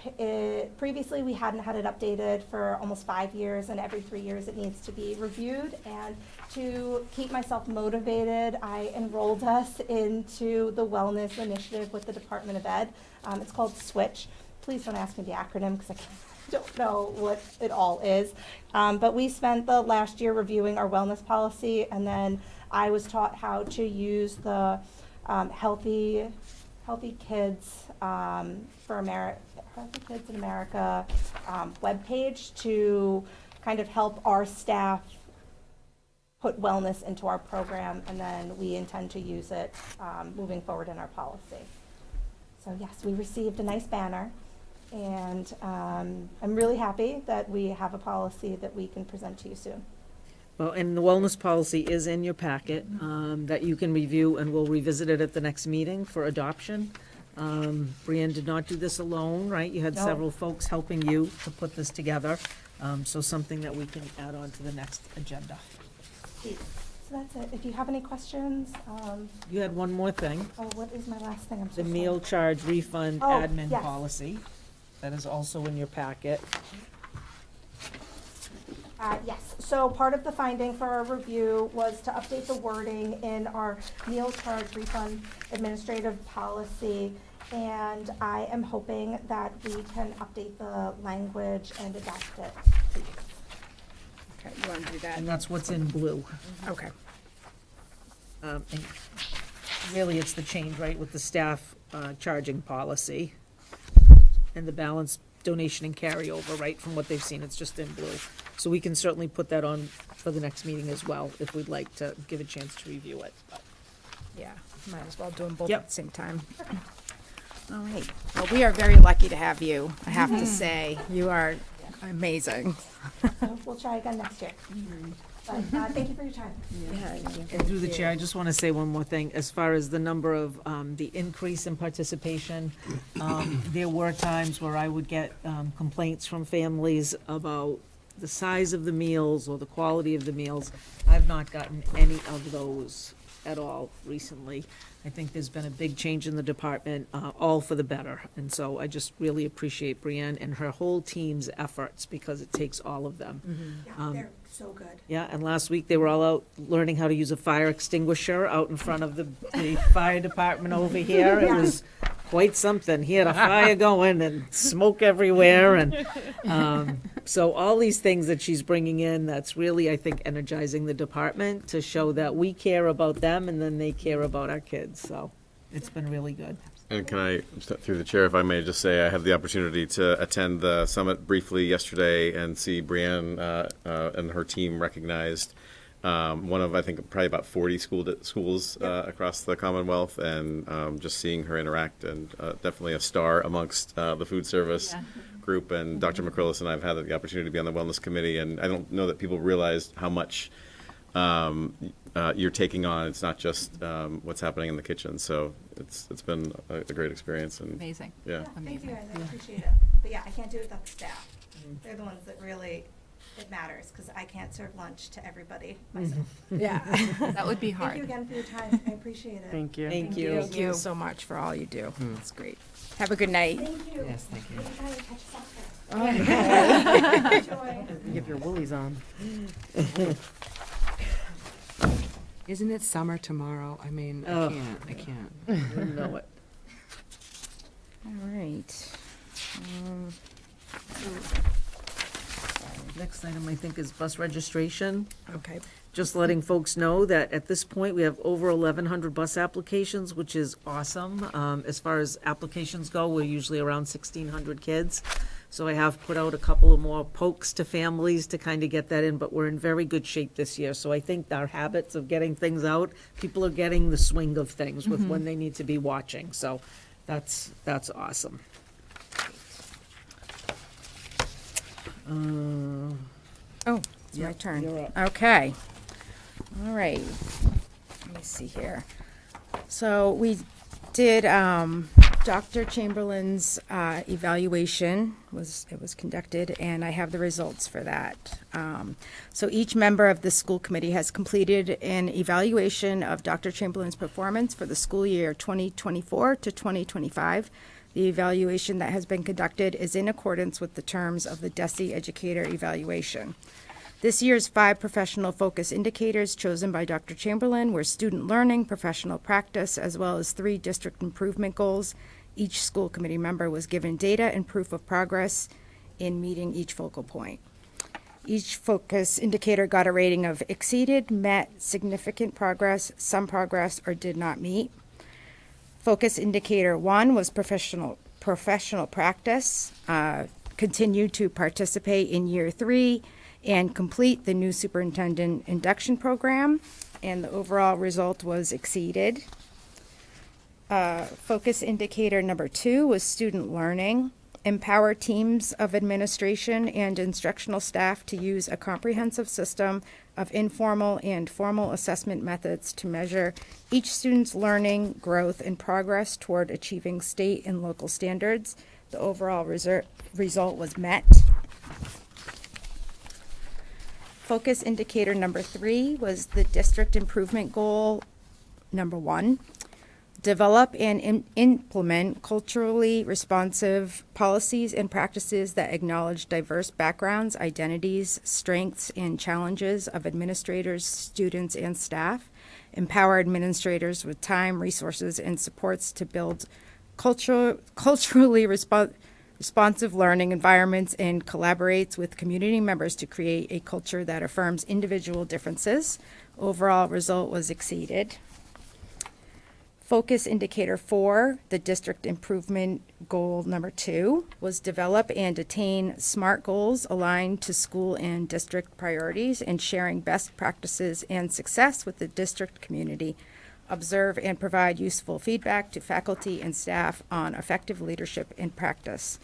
L: previously we hadn't had it updated for almost 5 years, and every 3 years it needs to be reviewed. And to keep myself motivated, I enrolled us into the wellness initiative with the Department of Ed. It's called SWITCH. Please don't ask me the acronym because I don't know what it all is. But we spent the last year reviewing our wellness policy, and then I was taught how to use the Healthy Kids for America, Healthy Kids in America webpage to kind of help our staff put wellness into our program, and then we intend to use it moving forward in our policy. So yes, we received a nice banner, and I'm really happy that we have a policy that we can present to you soon.
B: Well, and the wellness policy is in your packet that you can review, and we'll revisit it at the next meeting for adoption. Brianne did not do this alone, right? You had
L: No.
B: several folks helping you to put this together, so something that we can add on to the next agenda.
L: So that's it. If you have any questions,
B: You had one more thing,
L: oh, what is my last thing? I'm so
B: the
L: sorry.
B: meal charge refund
L: Oh,
B: admin
L: yes.
B: policy. That is also in your packet.
L: Yes, so part of the finding for our review was to update the wording in our meal charge refund administrative policy, and I am hoping that we can update the language and adapt it.
E: Okay, you want to do that?
B: And that's what's in blue.
E: Okay.
B: And really, it's the change, right, with the staff charging policy and the balance donation and carryover, right, from what they've seen. It's just in blue. So we can certainly put that on for the next meeting as well, if we'd like to give a chance to review it. But
E: Yeah, might as well do them both
B: Yep.
E: at the same time. All right. Well, we are very lucky to have you, I have to say. You are amazing.
L: So we'll try again next year. But thank you for your time.
B: And through the chair, I just want to say one more thing. As far as the number of, the increase in participation, there were times where I would get complaints from families about the size of the meals or the quality of the meals. I've not gotten any of those at all recently. I think there's been a big change in the department, all for the better. And so I just really appreciate Brienne and her whole team's efforts, because it takes all of them.
L: Yeah, they're so good.
B: Yeah, and last week they were all out learning how to use a fire extinguisher out in front of the fire department over here. It was quite something. He had a fire going and smoke everywhere, and so all these things that she's bringing in, that's really, I think, energizing the department to show that we care about them and then they care about our kids. So it's been really good.
A: And can I, through the chair, if I may just say, I had the opportunity to attend the summit briefly yesterday and see Brienne and her team recognized. One of, I think, probably about 40 schools across the Commonwealth, and just seeing her interact, and definitely a star amongst the food service group. And Dr. McCrillis and I have had the opportunity to be on the wellness committee, and I don't know that people realize how much you're taking on. It's not just what's happening in the kitchen. So it's been a great experience. And
C: Amazing.
A: Yeah.
L: Thank you guys, I appreciate it. But yeah, I can't do it without the staff. They're the ones that really, it matters, because I can't serve lunch to everybody myself.
E: Yeah.
C: That would be
L: Thank
C: hard.
L: you again for your time, I appreciate it.
D: Thank you.
B: Thank you.
E: Thank you so much for all you do. That's great. Have a good night.
L: Thank you.
F: Yes, thank you.
L: Anytime you catch us up there. Enjoy.
D: You have your woolies on.
F: Isn't it summer tomorrow? I mean,
B: Oh.
F: I can't.
B: You know it.
E: All right.
B: Next item, I think, is bus registration.
E: Okay.
B: Just letting folks know that at this point, we have over 1,100 bus applications, which is awesome. As far as applications go, we're usually around 1,600 kids. So I have put out a couple of more pokes to families to kind of get that in, but we're in very good shape this year. So I think our habits of getting things out, people are getting the swing of things with when they need to be watching. So that's awesome.
E: Oh, it's my turn.
B: you're up.
E: Okay. All right. Let me see here. So we did Dr. Chamberlain's evaluation. It was conducted, and I have the results for that. So each member of the school committee has completed an evaluation of Dr. Chamberlain's performance for the school year 2024 to 2025. The evaluation that has been conducted is in accordance with the terms of the DESE Educator Evaluation. This year's 5 professional focus indicators chosen by Dr. Chamberlain were student learning, professional practice, as well as 3 district improvement goals. Each school committee member was given data and proof of progress in meeting each focal point. Each focus indicator got a rating of exceeded, met, significant progress, some progress, or did not meet. Focus indicator 1 was professional practice, continued to participate in year 3 and complete the new superintendent induction program, and the overall result was exceeded. Focus indicator number 2 was student learning. Empower teams of administration and instructional staff to use a comprehensive system of informal and formal assessment methods to measure each student's learning, growth, and progress toward achieving state and local standards. The overall result was met. Focus indicator number 3 was the district improvement goal number 1. Develop and implement culturally responsive policies and practices that acknowledge diverse backgrounds, identities, strengths, and challenges of administrators, students, and staff. Empower administrators with time, resources, and supports to build culturally responsive learning environments, and collaborates with community members to create a culture that affirms individual differences. Overall result was exceeded. Focus indicator 4, the district improvement goal number 2, was develop and attain SMART goals aligned to school and district priorities and sharing best practices and success with the district community. Observe and provide useful feedback to faculty and staff on effective leadership and practice.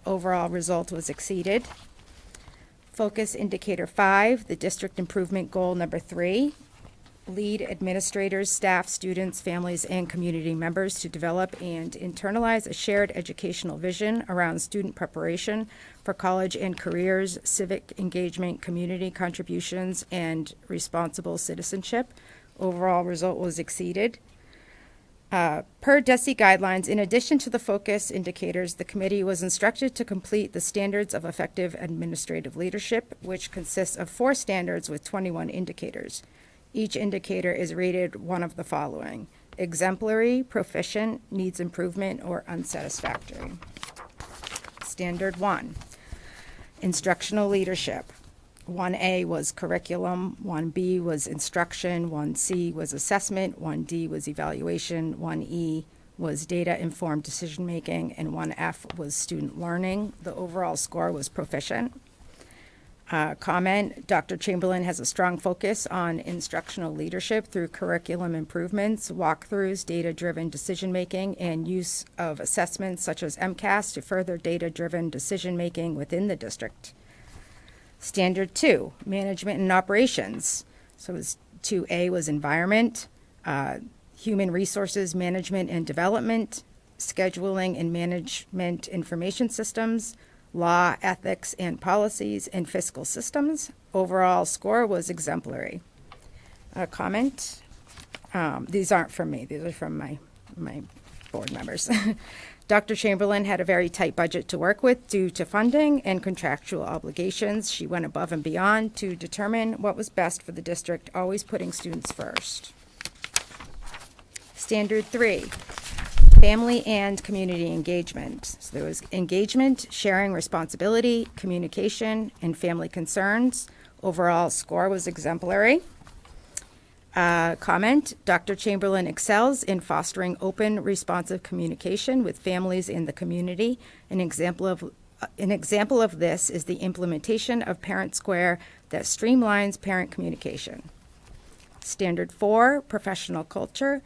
E: Overall result was exceeded. Focus indicator 5, the district improvement goal number 3, lead administrators, staff, students, families, and community members to develop and internalize a shared educational vision around student preparation for college and careers, civic engagement, community contributions, and responsible citizenship. Overall result was exceeded. Per DESE guidelines, in addition to the focus indicators, the committee was instructed to complete the Standards of Effective Administrative Leadership, which consists of 4 standards with 21 indicators. Each indicator is rated one of the following: exemplary, proficient, needs improvement, or unsatisfactory. Standard 1, instructional leadership. 1A was curriculum, 1B was instruction, 1C was assessment, 1D was evaluation, 1E was data-informed decision-making, and 1F was student learning. The overall score was proficient. Comment, Dr. Chamberlain has a strong focus on instructional leadership through curriculum improvements, walkthroughs, data-driven decision-making, and use of assessments such as MCAS to further data-driven decision-making within the district. Standard 2, management and operations. So 2A was environment, human resources management and development, scheduling and management information systems, law, ethics, and policies, and fiscal systems. Overall score was exemplary. Comment, these aren't from me, these are from my board members. Dr. Chamberlain had a very tight budget to work with due to funding and contractual obligations. She went above and beyond to determine what was best for the district, always putting students first. Standard 3, family and community engagement. So there was engagement, sharing responsibility, communication, and family concerns. Overall score was exemplary. Comment, Dr. Chamberlain excels in fostering open, responsive communication with families in the community. An example of this is the implementation of Parent Square that streamlines parent communication. Standard 4, professional culture,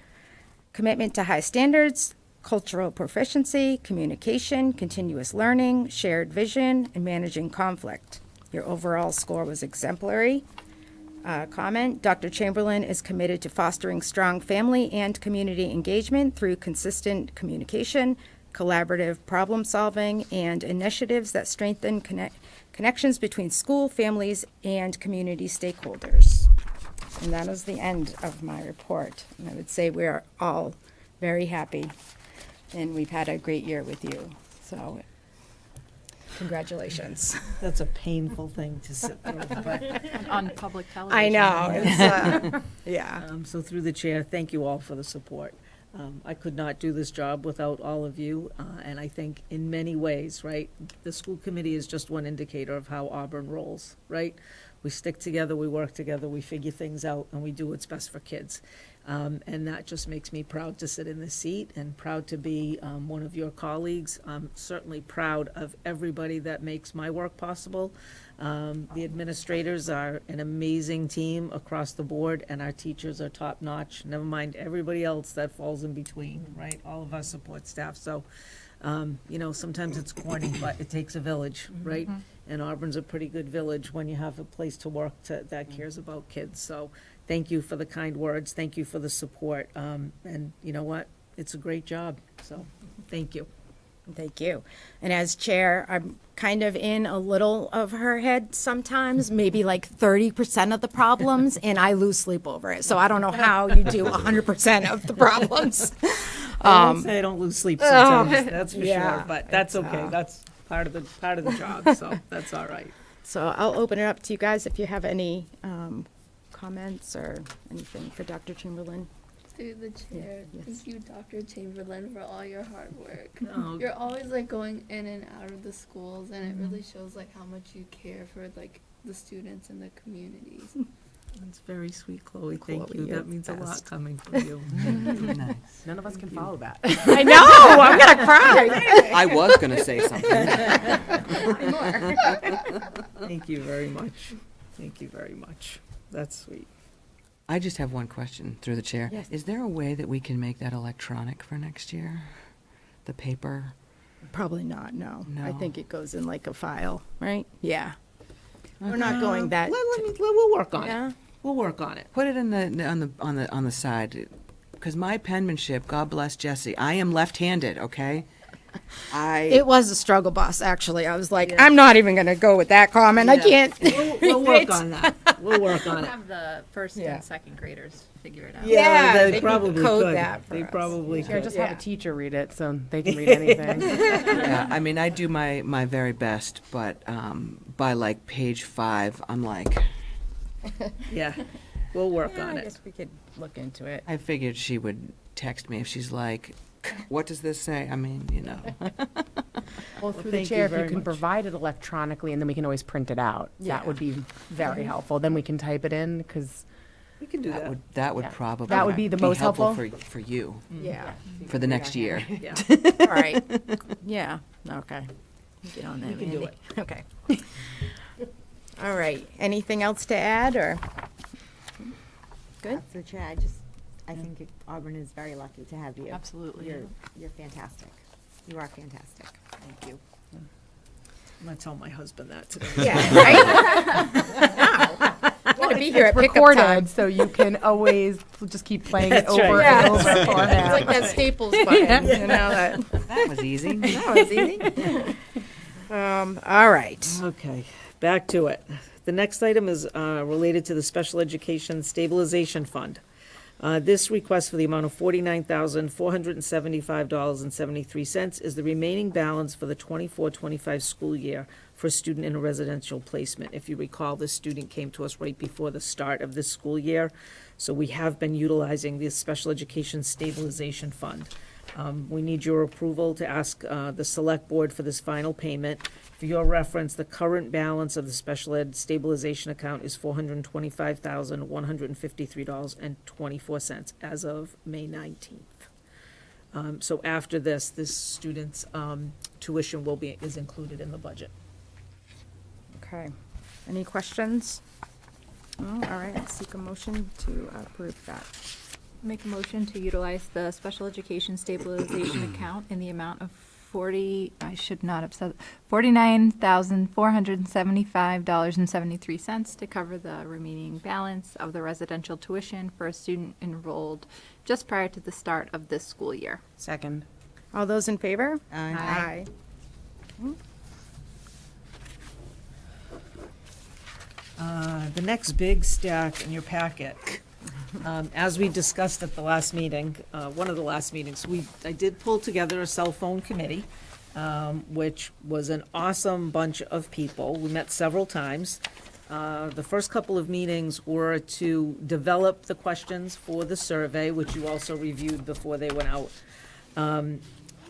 E: commitment to high standards, cultural proficiency, communication, continuous learning, shared vision, and managing conflict. Your overall score was exemplary. Comment, Dr. Chamberlain is committed to fostering strong family and community engagement through consistent communication, collaborative problem solving, and initiatives that strengthen connections between school, families, and community stakeholders. And that is the end of my report. And I would say we are all very happy, and we've had a great year with you. So congratulations.
B: That's a painful thing to sit through, but
C: On public television.
E: I know. It's, yeah.
B: So through the chair, thank you all for the support. I could not do this job without all of you, and I think in many ways, right, the school committee is just one indicator of how Auburn rolls, right? We stick together, we work together, we figure things out, and we do what's best for kids. And that just makes me proud to sit in this seat and proud to be one of your colleagues. I'm certainly proud of everybody that makes my work possible. The administrators are an amazing team across the board, and our teachers are top-notch, never mind everybody else that falls in between, right? All of our support staff. So, you know, sometimes it's corny, but it takes a village, right? And Auburn's a pretty good village when you have a place to work that cares about kids. So thank you for the kind words. Thank you for the support. And you know what? It's a great job. So thank you.
E: Thank you. And as chair, I'm kind of in a little of her head sometimes, maybe like 30% of the problems, and I lose sleep over it. So I don't know how you do 100% of the problems.
B: I won't say I don't lose sleep sometimes, that's for
E: yeah,
B: sure, but that's
E: it's,
B: okay. That's part of the job, so that's all right.
E: So I'll open it up to you guys if you have any comments or anything for Dr. Chamberlain.
J: Through the chair,
E: yes.
J: thank you, Dr. Chamberlain, for all your hard work.
B: Oh.
J: You're always like going in and out of the schools, and it really shows like how much you care for like the students and the communities.
B: That's very sweet, Chloe. Thank
E: Chloe,
B: you.
E: you're
B: That means a lot
E: best.
B: coming from you.
F: Nice.
D: None of us can follow that.
E: I know, I'm gonna cry.
F: I was gonna say something.
B: Thank you very much. Thank you very much. That's sweet.
F: I just have one question through the chair.
E: Yes.
F: Is there a way that we can make that electronic for next year? The paper?
E: Probably not, no. I
F: No.
E: think it goes in like a file, right? Yeah. We're not going that.
B: We'll work on
E: Yeah.
B: it. We'll work on it.
F: Put it in on the side, because my penmanship. God bless Jesse. I am left-handed. Okay.
E: It was a struggle, boss, actually. I was like, I'm not even gonna go with that comment. I can't.
B: We'll work on that. We'll work on it.
C: Have the first
E: Yeah.
C: and second graders figure it out.
E: Yeah,
B: they
E: they could
B: probably
E: code
B: could.
E: that for
B: They
E: us.
B: probably
D: Or
B: could.
D: just
E: Yeah.
D: have a teacher read it so they can read anything.
F: Yeah, I mean, I do my very best, but by like page 5, I'm like,
B: Yeah, we'll work on
E: I
B: it.
E: guess we could look into it.
F: I figured she would text me if she's like, what does this say? I mean, you know.
D: Well, through the
B: thank you
D: chair, if you
B: very
D: can
B: much.
D: provide it electronically, and then we can always print it out.
E: Yeah.
D: That would be very helpful. Then we can type it in, because
B: We can do that.
F: That would
D: Yeah.
F: probably
D: That would be the most helpful.
F: for you
E: Yeah.
F: for the next year.
B: Yeah.
E: All right. Yeah, okay. Get on that,
B: We can do
E: Mandy. Okay. All right. Anything else to add, or? Good?
G: So Chair, I think Auburn is very lucky to have you.
C: Absolutely.
G: You're fantastic. You are fantastic. Thank you.
B: I'm gonna tell my husband that today.
E: Yeah, right? No. I'm gonna be here at pickup time.
D: recorded, so you can always just keep playing it
B: That's right.
D: over
E: Yeah.
D: and over for him.
E: It's like that Staples button, you know, that.
F: That was easy.
E: That was easy. All right.
B: Okay, back to it. The next item is related to the Special Education Stabilization Fund. This request for the amount of $49,475.73 is the remaining balance for the 24-25 school year for a student in a residential placement. If you recall, this student came to us right before the start of this school year, so we have been utilizing the Special Education Stabilization Fund. We need your approval to ask the Select Board for this final payment. For your reference, the current balance of the Special Ed Stabilization Account is $425,153.24 as of May 19th. So after this student's tuition is included in the budget.
E: Okay. Any questions? Oh, all right, I'll seek a motion to approve that.
C: Make a motion to utilize the special education stabilization account in the amount of $49,475.73 to cover the remaining balance of the residential tuition for a student enrolled just prior to the start of this school year.
D: Second.
E: All those in favor?
C: Aye.
B: The next big stack in your packet, as we discussed at the last meeting, one of the last meetings, I did pull together a cell phone committee, which was an awesome bunch of people. We met several times. The first couple of meetings were to develop the questions for the survey, which you also reviewed before they went out.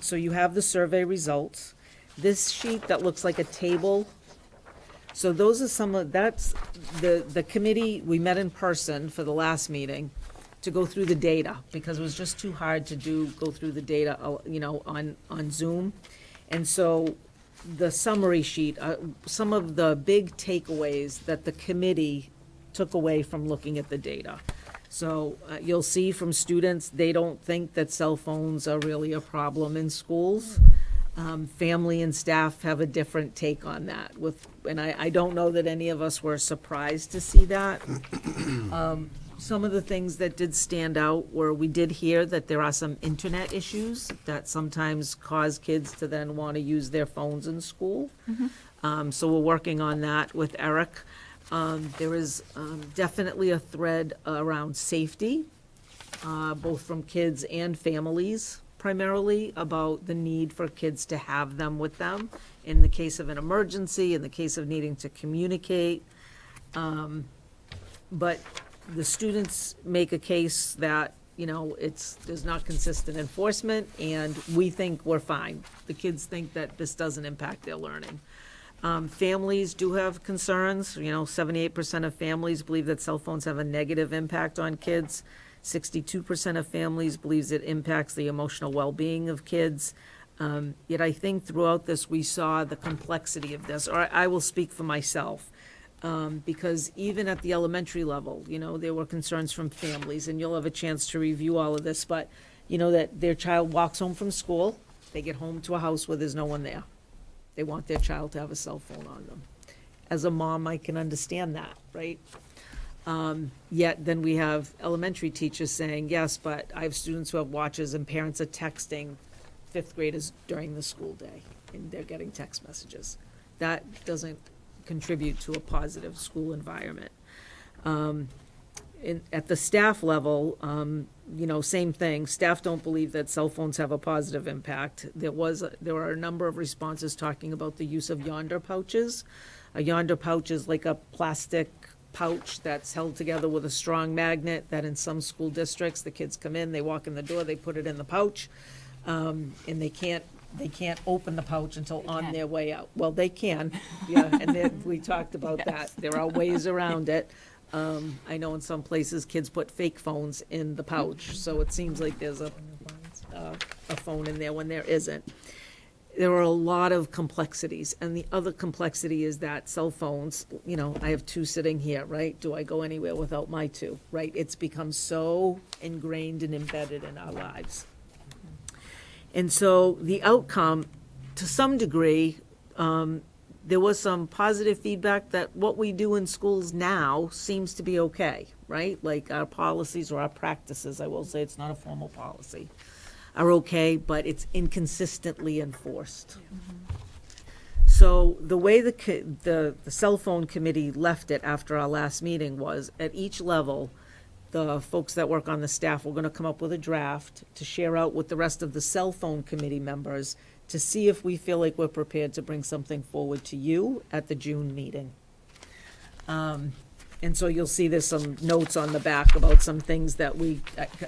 B: So you have the survey results. This sheet that looks like a table. So those are that's the committee, we met in person for the last meeting to go through the data, because it was just too hard to go through the data, on Zoom. And so the summary sheet, some of the big takeaways that the committee took away from looking at the data. So you'll see from students, they don't think that cell phones are really a problem in schools. Family and staff have a different take on that and I don't know that any of us were surprised to see that. Some of the things that did stand out were, we did hear that there are some internet issues that sometimes cause kids to then want to use their phones in school. So we're working on that with Eric. There is definitely a thread around safety, both from kids and families, primarily about the need for kids to have them with them in the case of an emergency, in the case of needing to communicate. But the students make a case that, there's not consistent enforcement, and we think we're fine. The kids think that this doesn't impact their learning. Families do have concerns. 78% of families believe that cell phones have a negative impact on kids. 62% of families believes it impacts the emotional well-being of kids. Yet I think throughout this, we saw the complexity of this, or I will speak for myself. Because even at the elementary level, there were concerns from families, and you'll have a chance to review all of this, but, that their child walks home from school, they get home to a house where there's no one there. They want their child to have a cell phone on them. As a mom, I can understand that, right? Yet then we have elementary teachers saying, yes, but I have students who have watches and parents are texting fifth graders during the school day, and they're getting text messages. That doesn't contribute to a positive school environment. At the staff level, same thing. Staff don't believe that cell phones have a positive impact. There were a number of responses talking about the use of Yonder pouches. A Yonder pouch is like a plastic pouch that's held together with a strong magnet that in some school districts, the kids come in, they walk in the door, they put it in the pouch, and they can't open the pouch until on their way out. Well, they can, yeah, and then we talked about that. There are ways around it. I know in some places, kids put fake phones in the pouch, so it seems like there's a phone in there when there isn't. There are a lot of complexities, and the other complexity is that cell phones, I have two sitting here, right? Do I go anywhere without my two, right? It's become so ingrained and embedded in our lives. And so the outcome, to some degree, there was some positive feedback that what we do in schools now seems to be okay, right? Like our policies or our practices, I will say it's not a formal policy, are okay, but it's inconsistently enforced. So the way the cell phone committee left it after our last meeting was, at each level, the folks that work on the staff were going to come up with a draft to share out with the rest of the cell phone committee members to see if we feel like we're prepared to bring something forward to you at the June meeting. And so you'll see there's some notes on the back about some things that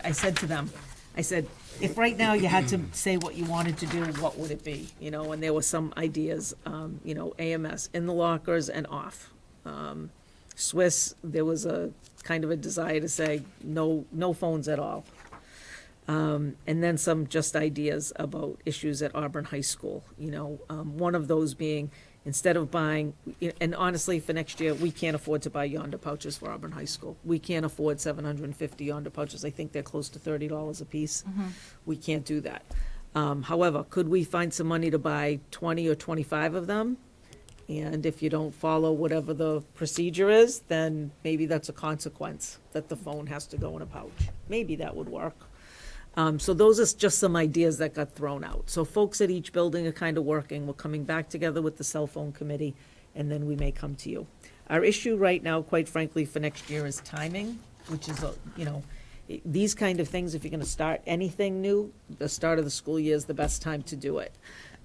B: I said to them, I said, if right now you had to say what you wanted to do, what would it be? And there were some ideas, AMS, in the lockers and off. Swiss, there was a kind of a desire to say no phones at all. And then some just ideas about issues at Auburn High School. One of those being, instead of buying, and honestly, for next year, we can't afford to buy Yonder pouches for Auburn High School. We can't afford 750 Yonder pouches. I think they're close to $30 a piece. We can't do that. However, could we find some money to buy 20 or 25 of them? And if you don't follow whatever the procedure is, then maybe that's a consequence that the phone has to go in a pouch. Maybe that would work. So those are just some ideas that got thrown out. So folks at each building are kind of working. We're coming back together with the cell phone committee, and then we may come to you. Our issue right now, quite frankly, for next year is timing, which is, these kind of things, if you're going to start anything new, the start of the school year is the best time to do it.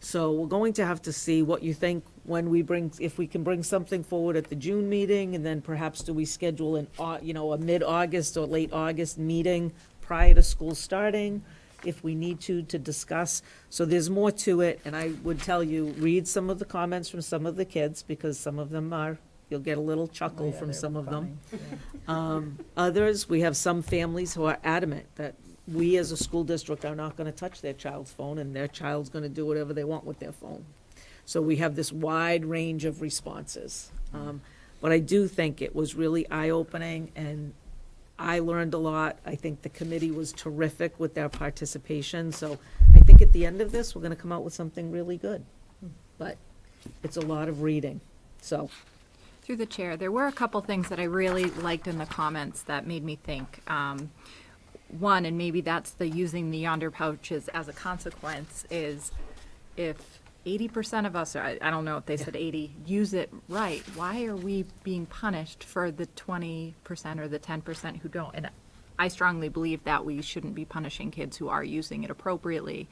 B: So we're going to have to see what you think if we can bring something forward at the June meeting, and then perhaps do we schedule a mid-August or late August meeting prior to school starting, if we need to discuss. So there's more to it, and I would tell you, read some of the comments from some of the kids, because some of them you'll get a little chuckle from some of them. Others, we have some families who are adamant that we as a school district are not going to touch their child's phone, and their child's going to do whatever they want with their phone. So we have this wide range of responses. But I do think it was really eye-opening, and I learned a lot. I think the committee was terrific with their participation. So I think at the end of this, we're going to come out with something really good. But it's a lot of reading, so.
C: Through the chair, there were a couple things that I really liked in the comments that made me think. One, and maybe that's the using the Yonder pouches as a consequence, is if 80% of us, or I don't know if they said 80, use it right, why are we being punished for the 20% or the 10% who don't? And I strongly believe that we shouldn't be punishing kids who are using it appropriately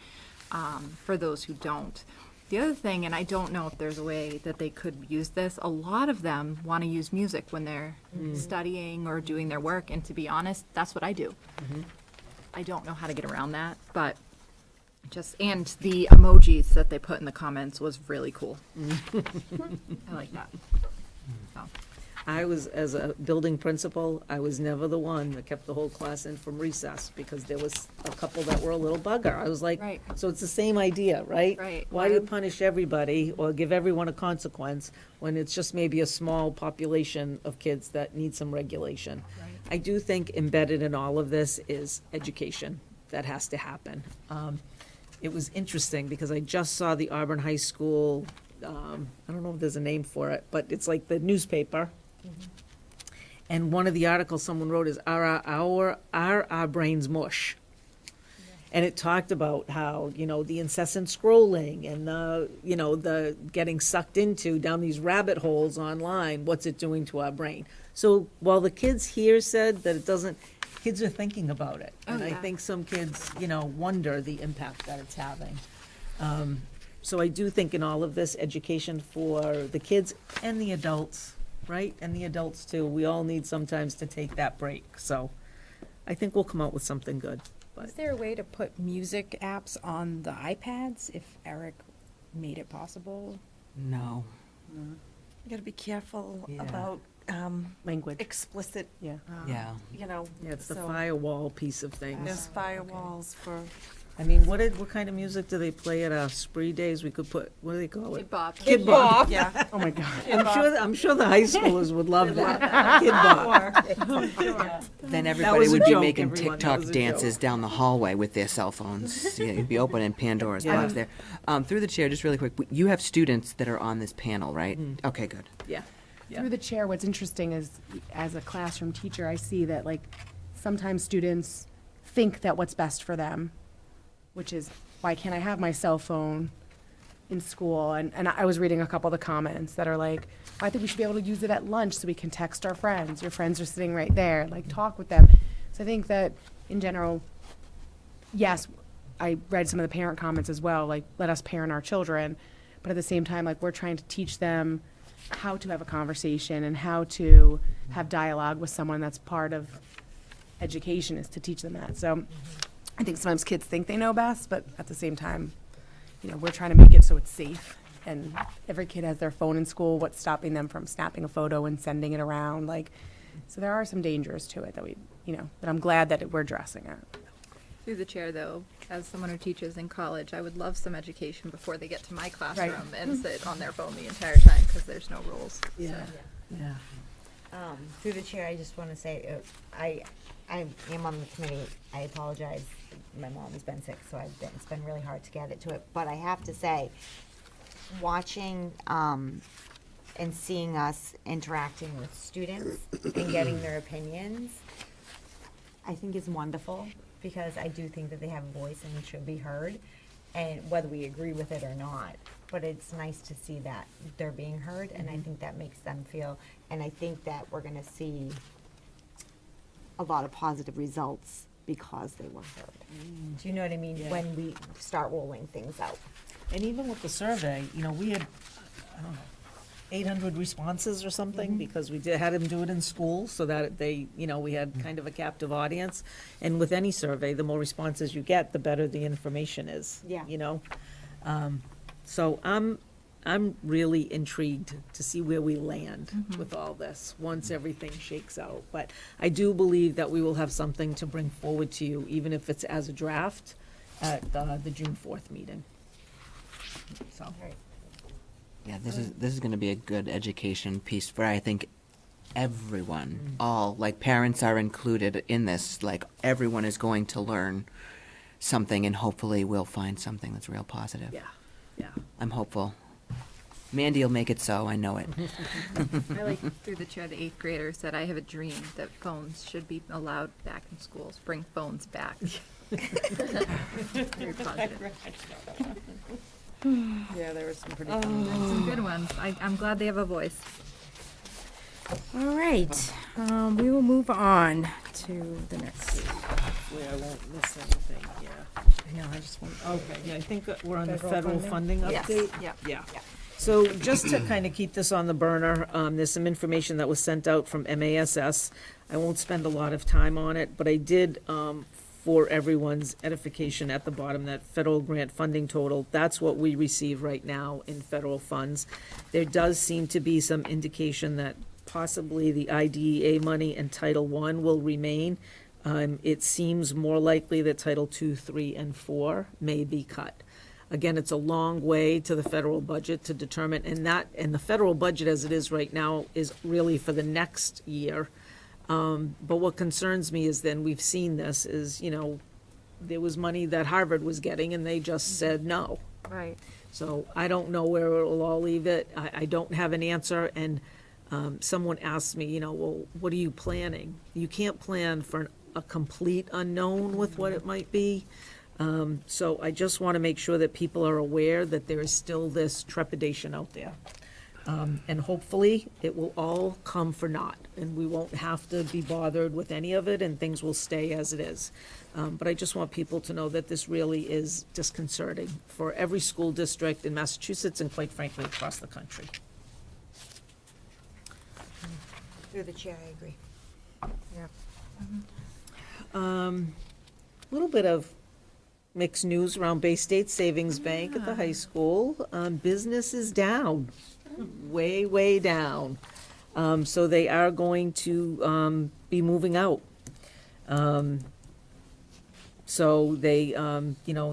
C: for those who don't. The other thing, and I don't know if there's a way that they could use this, a lot of them want to use music when they're studying or doing their work, and to be honest, that's what I do. I don't know how to get around that, but And the emojis that they put in the comments was really cool. I like that. So,
B: I was, as a building principal, I was never the one that kept the whole class in from recess, because there was a couple that were a little bugger. I was like,
C: Right.
B: so it's the same idea, right?
C: Right.
B: Why do you punish everybody or give everyone a consequence when it's just maybe a small population of kids that need some regulation? I do think embedded in all of this is education that has to happen. It was interesting because I just saw the Auburn High School, I don't know if there's a name for it, but it's like the newspaper. And one of the articles someone wrote is, are our brains mush? And it talked about how, the incessant scrolling and the getting sucked into down these rabbit holes online, what's it doing to our brain? So while the kids here said that it doesn't, kids are thinking about it. And I think some kids, wonder the impact that it's having. So I do think in all of this, education for the kids and the adults, right? And the adults too. We all need sometimes to take that break. So I think we'll come out with something good. But
E: Is there a way to put music apps on the iPads if Eric made it possible?
F: No.
M: You gotta be careful
F: Yeah.
M: about
D: Language.
M: explicit,
D: Yeah.
F: Yeah.
B: yeah, it's the
M: so
B: firewall piece of things.
M: there's firewalls for,
B: I mean, what kind of music do they play at our spree days? We could put, what do they call it?
C: Kid Bop.
B: Kid Bop.
M: yeah.
D: Oh my God.
B: I'm sure the high schoolers would love that. Kid Bop.
F: Then everybody
B: was a
F: would be
B: joke,
F: making
B: everyone. That
F: TikTok
B: was a
F: dances
B: joke.
F: down the hallway with their cell phones. Yeah, you'd be opening Pandora's
B: Yeah.
F: box there. Through the chair, just really quick, you have students that are on this panel, right? Okay, good.
B: Yeah. Yeah.
D: Through the chair, what's interesting is, as a classroom teacher, I see that, like, sometimes students think that what's best for them, which is, why can't I have my cell phone in school? And I was reading a couple of the comments that are like, I think we should be able to use it at lunch so we can text our friends. Your friends are sitting right there, like, talk with them. So I think that, in general, yes, I read some of the parent comments as well, like, let us parent our children. But at the same time, like, we're trying to teach them how to have a conversation and how to have dialogue with someone. That's part of education, is to teach them that. So I think sometimes kids think they know best, but at the same time, we're trying to make it so it's safe. And every kid has their phone in school. What's stopping them from snapping a photo and sending it around? So there are some dangers to it that but I'm glad that we're addressing it.
C: Through the chair, though, as someone who teaches in college, I would love some education before they get to my classroom and sit on their phone the entire time, because there's no rules.
B: Yeah. Yeah.
G: Through the chair, I just want to say, I am on the committee. I apologize. My mom has been sick, so it's been really hard to get it to it. But I have to say, watching and seeing us interacting with students and getting their opinions, I think is wonderful, because I do think that they have a voice and should be heard, and whether we agree with it or not. But it's nice to see that they're being heard, and I think that makes them feel, and I think that we're gonna see a lot of positive results because they were heard. Do you know what I mean?
B: Yeah.
G: When we start rolling things out.
B: And even with the survey, we had, I don't know, 800 responses or something, because we had them do it in school, so that we had kind of a captive audience. And with any survey, the more responses you get, the better the information is.
G: Yeah.
B: So I'm really intrigued to see where we land with all this, once everything shakes out. But I do believe that we will have something to bring forward to you, even if it's as a draft, at the June 4th meeting. So.
F: Yeah, this is going to be a good education piece for, I think, everyone. All, like, parents are included in this. Like, everyone is going to learn something, and hopefully we'll find something that's real positive.
B: Yeah.
F: I'm hopeful. Mandy will make it so, I know it.
C: I like, through the chair, the 8th grader said, I have a dream that phones should be allowed back in schools. Bring phones back. Very positive.
B: Yeah, there was some pretty
C: Some good ones. I'm glad they have a voice.
E: All right, we will move on to the next.
B: Hopefully I won't miss anything, yeah.
E: I know, I just want.
B: Okay, yeah, I think that we're on the
E: Federal
B: federal funding
G: Yes.
B: update. Yeah. So just to kind of keep this on the burner, there's some information that was sent out from MASS. I won't spend a lot of time on it, but I did for everyone's edification at the bottom, that federal grant funding total, that's what we receive right now in federal funds. There does seem to be some indication that possibly the IDEA money and Title I will remain. It seems more likely that Title II, III, and IV may be cut. Again, it's a long way to the federal budget to determine, and the federal budget as it is right now is really for the next year. But what concerns me is then, we've seen this, is, there was money that Harvard was getting and they just said no.
C: Right.
B: So I don't know where it'll all leave it. I don't have an answer, and someone asked me, well, what are you planning? You can't plan for a complete unknown with what it might be. So I just want to make sure that people are aware that there is still this trepidation out there. And hopefully, it will all come for naught, and we won't have to be bothered with any of it, and things will stay as it is. But I just want people to know that this really is disconcerting for every school district in Massachusetts and, quite frankly, across the country.
G: Through the chair, I agree.
B: Little bit of mixed news around Bay State Savings Bank at the high school. Business is down, way down. So they are going to be moving out. So they,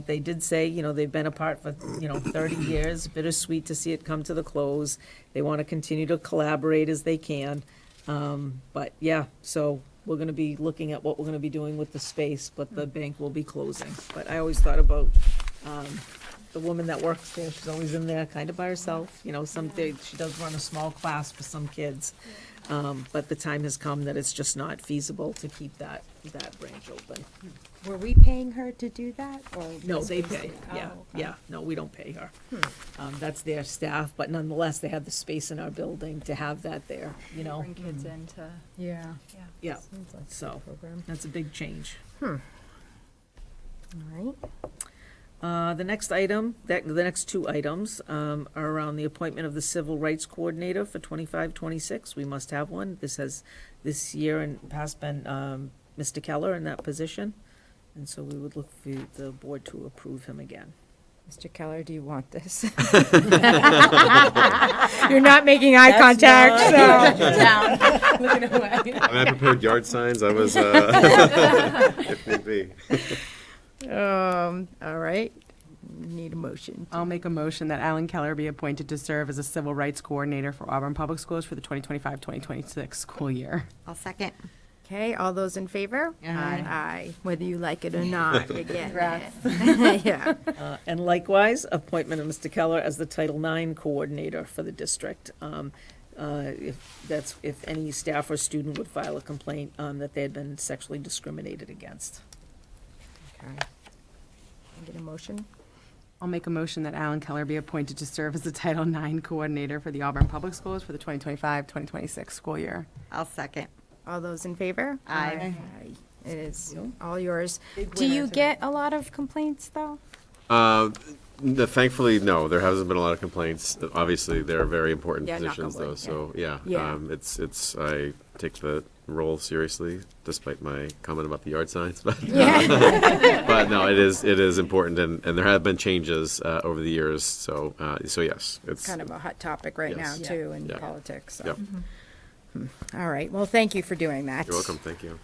B: they did say, they've been apart for, 30 years. Bittersweet to see it come to the close. They want to continue to collaborate as they can. But yeah, so we're going to be looking at what we're going to be doing with the space, but the bank will be closing. But I always thought about the woman that works there. She's always in there kind of by herself. Some days she does run a small class for some kids. But the time has come that it's just not feasible to keep that branch open.
E: Were we paying her to do that, or?
B: No,
E: was
B: they
E: it-
B: pay, yeah,
E: Oh, okay.
B: yeah, no, we don't pay her. That's their staff, but nonetheless, they have the space in our building to have that there,
C: Bring kids into,
E: Yeah.
B: Yeah,
E: Seems like a
B: so,
E: program.
B: that's a big change.
E: All right.
B: The next item, the next two items are around the appointment of the Civil Rights Coordinator for 25-26. We must have one. This year and past been Mr. Keller in that position, and so we would look for the board to approve him again.
E: Mr. Keller, do you want this? You're not making eye contact, so.
D: Looking away.
A: I prepared yard signs. I was, if need be.
E: All right. Need a motion.
D: I'll make a motion that Alan Keller be appointed to serve as a Civil Rights Coordinator for Auburn Public Schools for the 2025-2026 school year.
G: I'll second.
E: Okay, all those in favor?
G: Aye.
E: Aye. Whether you like it or not, you're getting it. Yeah.
B: And likewise, appointment of Mr. Keller as the Title IX Coordinator for the district. If any staff or student would file a complaint that they had been sexually discriminated against.
E: Okay. Get a motion?
D: I'll make a motion that Alan Keller be appointed to serve as the Title IX Coordinator for the Auburn Public Schools for the 2025-2026 school year.
G: I'll second.
E: All those in favor?
G: Aye.
E: It is all yours.
B: Big
E: Do
B: winner
E: you
B: tonight.
E: get a lot of complaints, though?
A: Thankfully, no, there hasn't been a lot of complaints. Obviously, they're very important
E: Yeah, knock on
A: positions, though,
E: wood,
A: so, yeah.
E: Yeah.
A: It's, I take the role seriously, despite my comment about the yard signs, but,
E: Yeah.
A: but no, it is important, and there have been changes over the years, so yes, it's.
E: Kind of a hot topic right now,
A: Yes.
E: too, in
A: Yeah.
E: politics, so.
A: Yep.
E: All right, well, thank you for doing that.
A: You're welcome, thank you.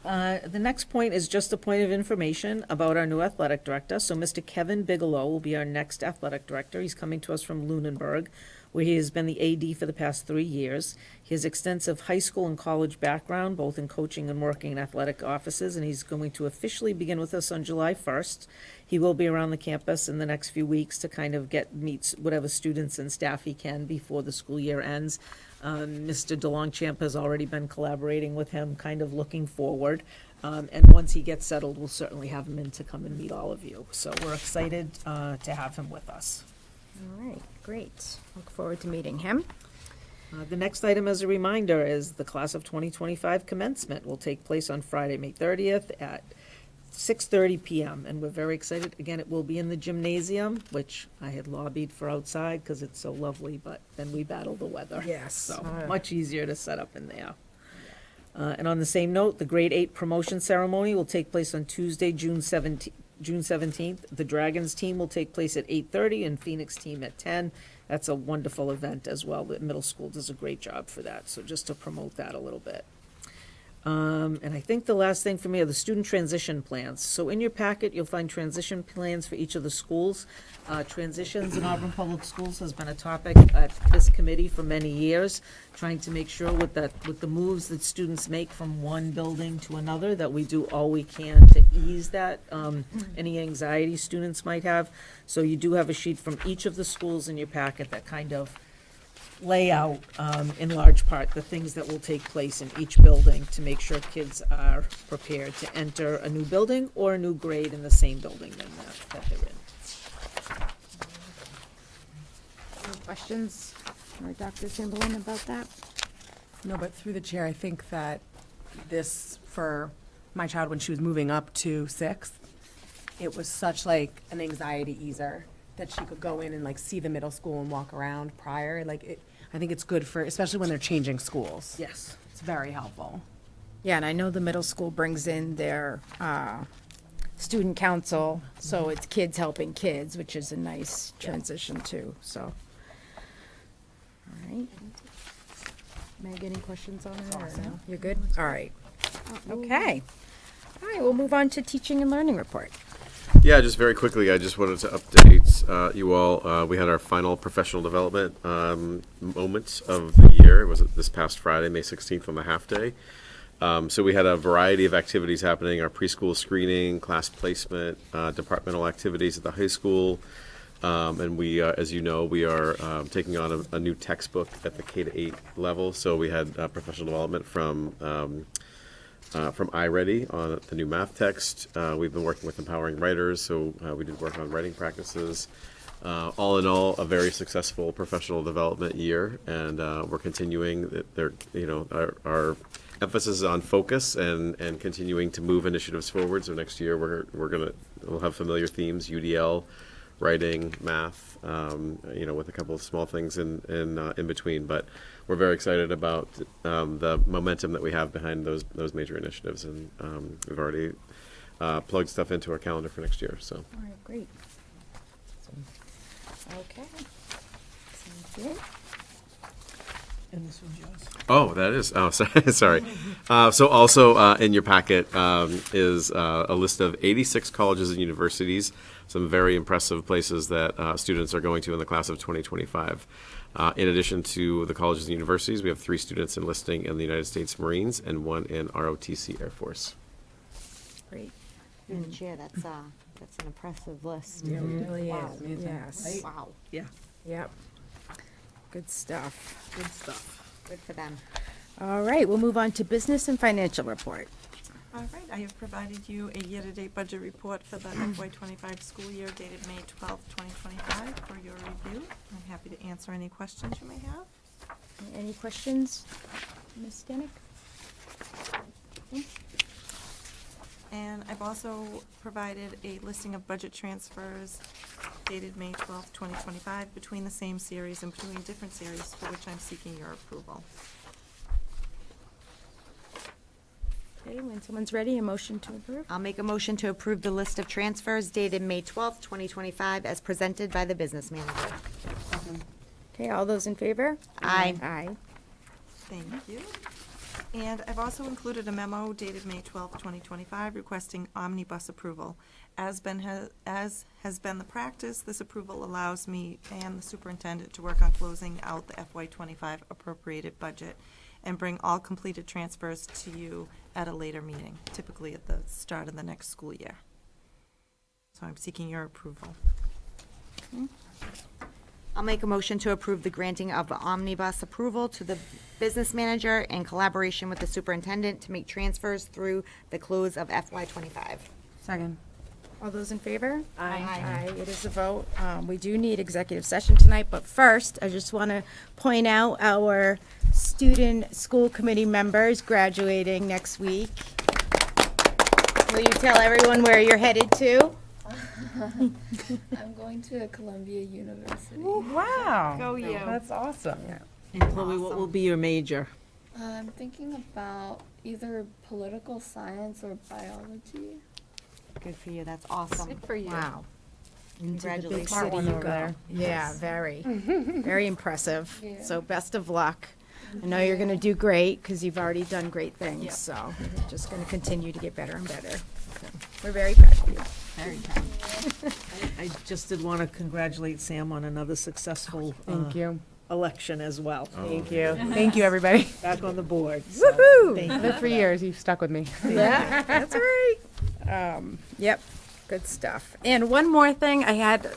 B: The next point is just a point of information about our new athletic director. So Mr. Kevin Bigelow will be our next athletic director. He's coming to us from Lunenburg, where he has been the AD for the past 3 years. He has extensive high school and college background, both in coaching and working in athletic offices, and he's going to officially begin with us on July 1st. He will be around the campus in the next few weeks to kind of meet whatever students and staff he can before the school year ends. Mr. DeLongchamp has already been collaborating with him, kind of looking forward. And once he gets settled, we'll certainly have him in to come and meet all of you. So we're excited to have him with us.
E: All right, great. Look forward to meeting him.
B: The next item, as a reminder, is the class of 2025 commencement will take place on Friday, May 30th at 6:30 p.m. And we're very excited. Again, it will be in the gymnasium, which I had lobbied for outside because it's so lovely, but then we battled the weather.
E: Yes.
B: So much easier to set up in there. And on the same note, the grade 8 promotion ceremony will take place on Tuesday, June 17th. The Dragons team will take place at 8:30 and Phoenix team at 10. That's a wonderful event as well. The middle school does a great job for that, so just to promote that a little bit. And I think the last thing for me are the student transition plans. So in your packet, you'll find transition plans for each of the schools. Transitions in Auburn Public Schools has been a topic at this committee for many years, trying to make sure with the moves that students make from one building to another, that we do all we can to ease that, any anxiety students might have. So you do have a sheet from each of the schools in your packet that kind of lay out, in large part, the things that will take place in each building to make sure kids are prepared to enter a new building or a new grade in the same building that they're in.
E: Any questions for Dr. Chamberlain about that?
D: No, but through the chair, I think that this, for my child, when she was moving up to 6th, it was such like an anxiety easer that she could go in and like see the middle school and walk around prior. I think it's good for, especially when they're changing schools.
B: Yes.
D: It's very helpful.
E: Yeah, and I know the middle school brings in their student council, so it's kids helping kids, which is a nice transition too, so. All right. Meg, any questions on it? Or no? You're good? All right. Okay. All right, we'll move on to teaching and learning report.
A: Yeah, just very quickly, I just wanted to update you all. We had our final professional development moment of the year. It was this past Friday, May 16th, on the half day. So we had a variety of activities happening: our preschool screening, class placement, departmental activities at the high school, and we, as you know, we are taking on a new textbook at the K-8 level. So we had professional development from iReady on the new math text. We've been working with Empowering Writers, so we did work on writing practices. All in all, a very successful professional development year, and we're continuing. Our emphasis is on focus and continuing to move initiatives forward. So next year we'll have familiar themes: UDL, writing, math, with a couple of small things in between. But we're very excited about the momentum that we have behind those major initiatives, and we've already plugged stuff into our calendar for next year. So.
E: All right, great. Okay. Sounds good.
B: And this one's yours.
A: Oh, that is. Oh, sorry. So also in your packet is a list of 86 colleges and universities, some very impressive places that students are going to in the class of 2025. In addition to the colleges and universities, we have 3 students enlisting in the United States Marines and 1 in ROTC Air Force.
E: Great.
G: Madam Chair, that's an impressive list.
E: Yeah, it really
G: Wow.
E: is. Yes.
G: Wow,
B: Yeah,
E: Yep. Good stuff.
B: good stuff.
G: good for them.
E: All right, we'll move on to business and financial report.
M: All right, I have provided you a year-to-date budget report for the FY25 school year dated May 12th, 2025 for your review. I'm happy to answer any questions you may have.
E: Any questions, Ms. Denick?
M: And I've also provided a listing of budget transfers dated May 12th, 2025 between the same series and between different series for which I'm seeking your approval.
E: Okay, when someone's ready, a motion to approve?
G: I'll make a motion to approve the list of transfers dated May 12th, 2025, as presented by the business manager.
E: Okay, all those in favor?
G: Aye.
E: Aye.
M: Thank you. And I've also included a memo dated May 12th, 2025, requesting omnibus approval. As has been the practice, this approval allows me and the superintendent to work on closing out the FY25 appropriated budget and bring all completed transfers to you at a later meeting, typically at the start of the next school year. So I'm seeking your approval.
G: I'll make a motion to approve the granting of omnibus approval to the business manager in collaboration with the superintendent to make transfers through the close of FY25.
D: Second.
E: All those in favor?
G: Aye.
E: Aye, it is a vote. We do need executive session tonight, but first, I just want to point out our student school committee members graduating next week. Will you tell everyone where you're headed to?
J: I'm going to Columbia University.
D: Wow.
E: Go you.
D: That's awesome.
B: And Chloe, what will be your major?
J: I'm thinking about either political science or biology.
G: Good for you. That's awesome.
C: Good for you.
E: Wow.
G: Congratulations.
E: City
G: One
E: you
G: over
E: go.
G: there.
E: Yeah, very, very impressive.
J: Yeah.
E: So best of luck. I know you're going to do great because you've already done great things.
C: Yep.
E: So you're just going to continue to get better and better. So we're very proud of you.
C: Very proud.
B: I just did want to congratulate Sam on another successful
D: Thank you.
B: election as well.
D: Thank you. Thank you, everybody.
B: Back on the board. so
E: Woohoo!
B: thank
D: For the 3 years, you've stuck with me.
E: Yeah, that's all right. Yep, good stuff. And one more thing, I had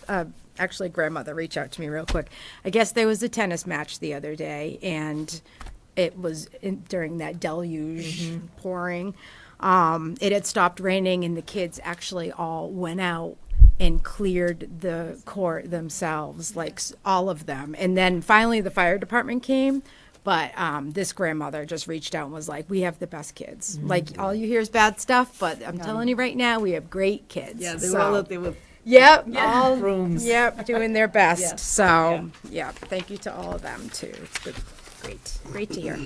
E: actually grandmother reach out to me real quick. I guess there was a tennis match the other day, and it was during that deluge pouring. It had stopped raining, and the kids actually all went out and cleared the court themselves, like all of them. And then finally the fire department came. But this grandmother just reached out and was like, we have the best kids. Like, all you hear is bad stuff, but I'm telling you right now, we have great kids.
B: Yeah, they were all out there with
E: Yep, all
B: brooms.
E: Yep, doing their best.
B: Yes.
E: So, yeah, thank you to all of them too. It's good, great to hear.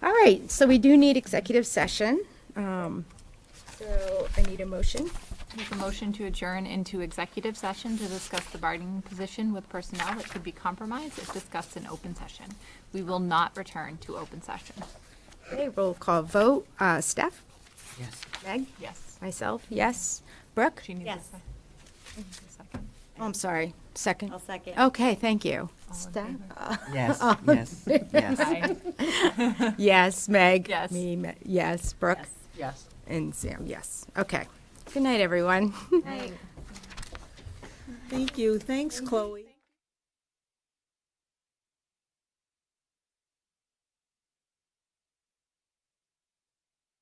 E: All right, so we do need executive session. So I need a motion.
C: Make a motion to adjourn into executive session to discuss the bargaining position with personnel that could be compromised if discussed in open session. We will not return to open session.
E: Okay, roll call vote. Steph,
F: Yes.
E: Meg,
C: Yes.
E: myself, yes. Brooke?
C: She needs
G: Yes.
C: a second.
E: Oh, I'm sorry. Second.
G: I'll second.
E: Okay, thank you.
C: All in
E: Steph?
C: favor?
F: Yes. Yes. Yes.
C: Aye.
E: Yes. Meg?
C: Yes.
E: Me, yes. Brooke?
B: Yes.
E: And Sam, yes. Okay. Good night, everyone.
G: Night.
B: Thank you. Thanks, Chloe.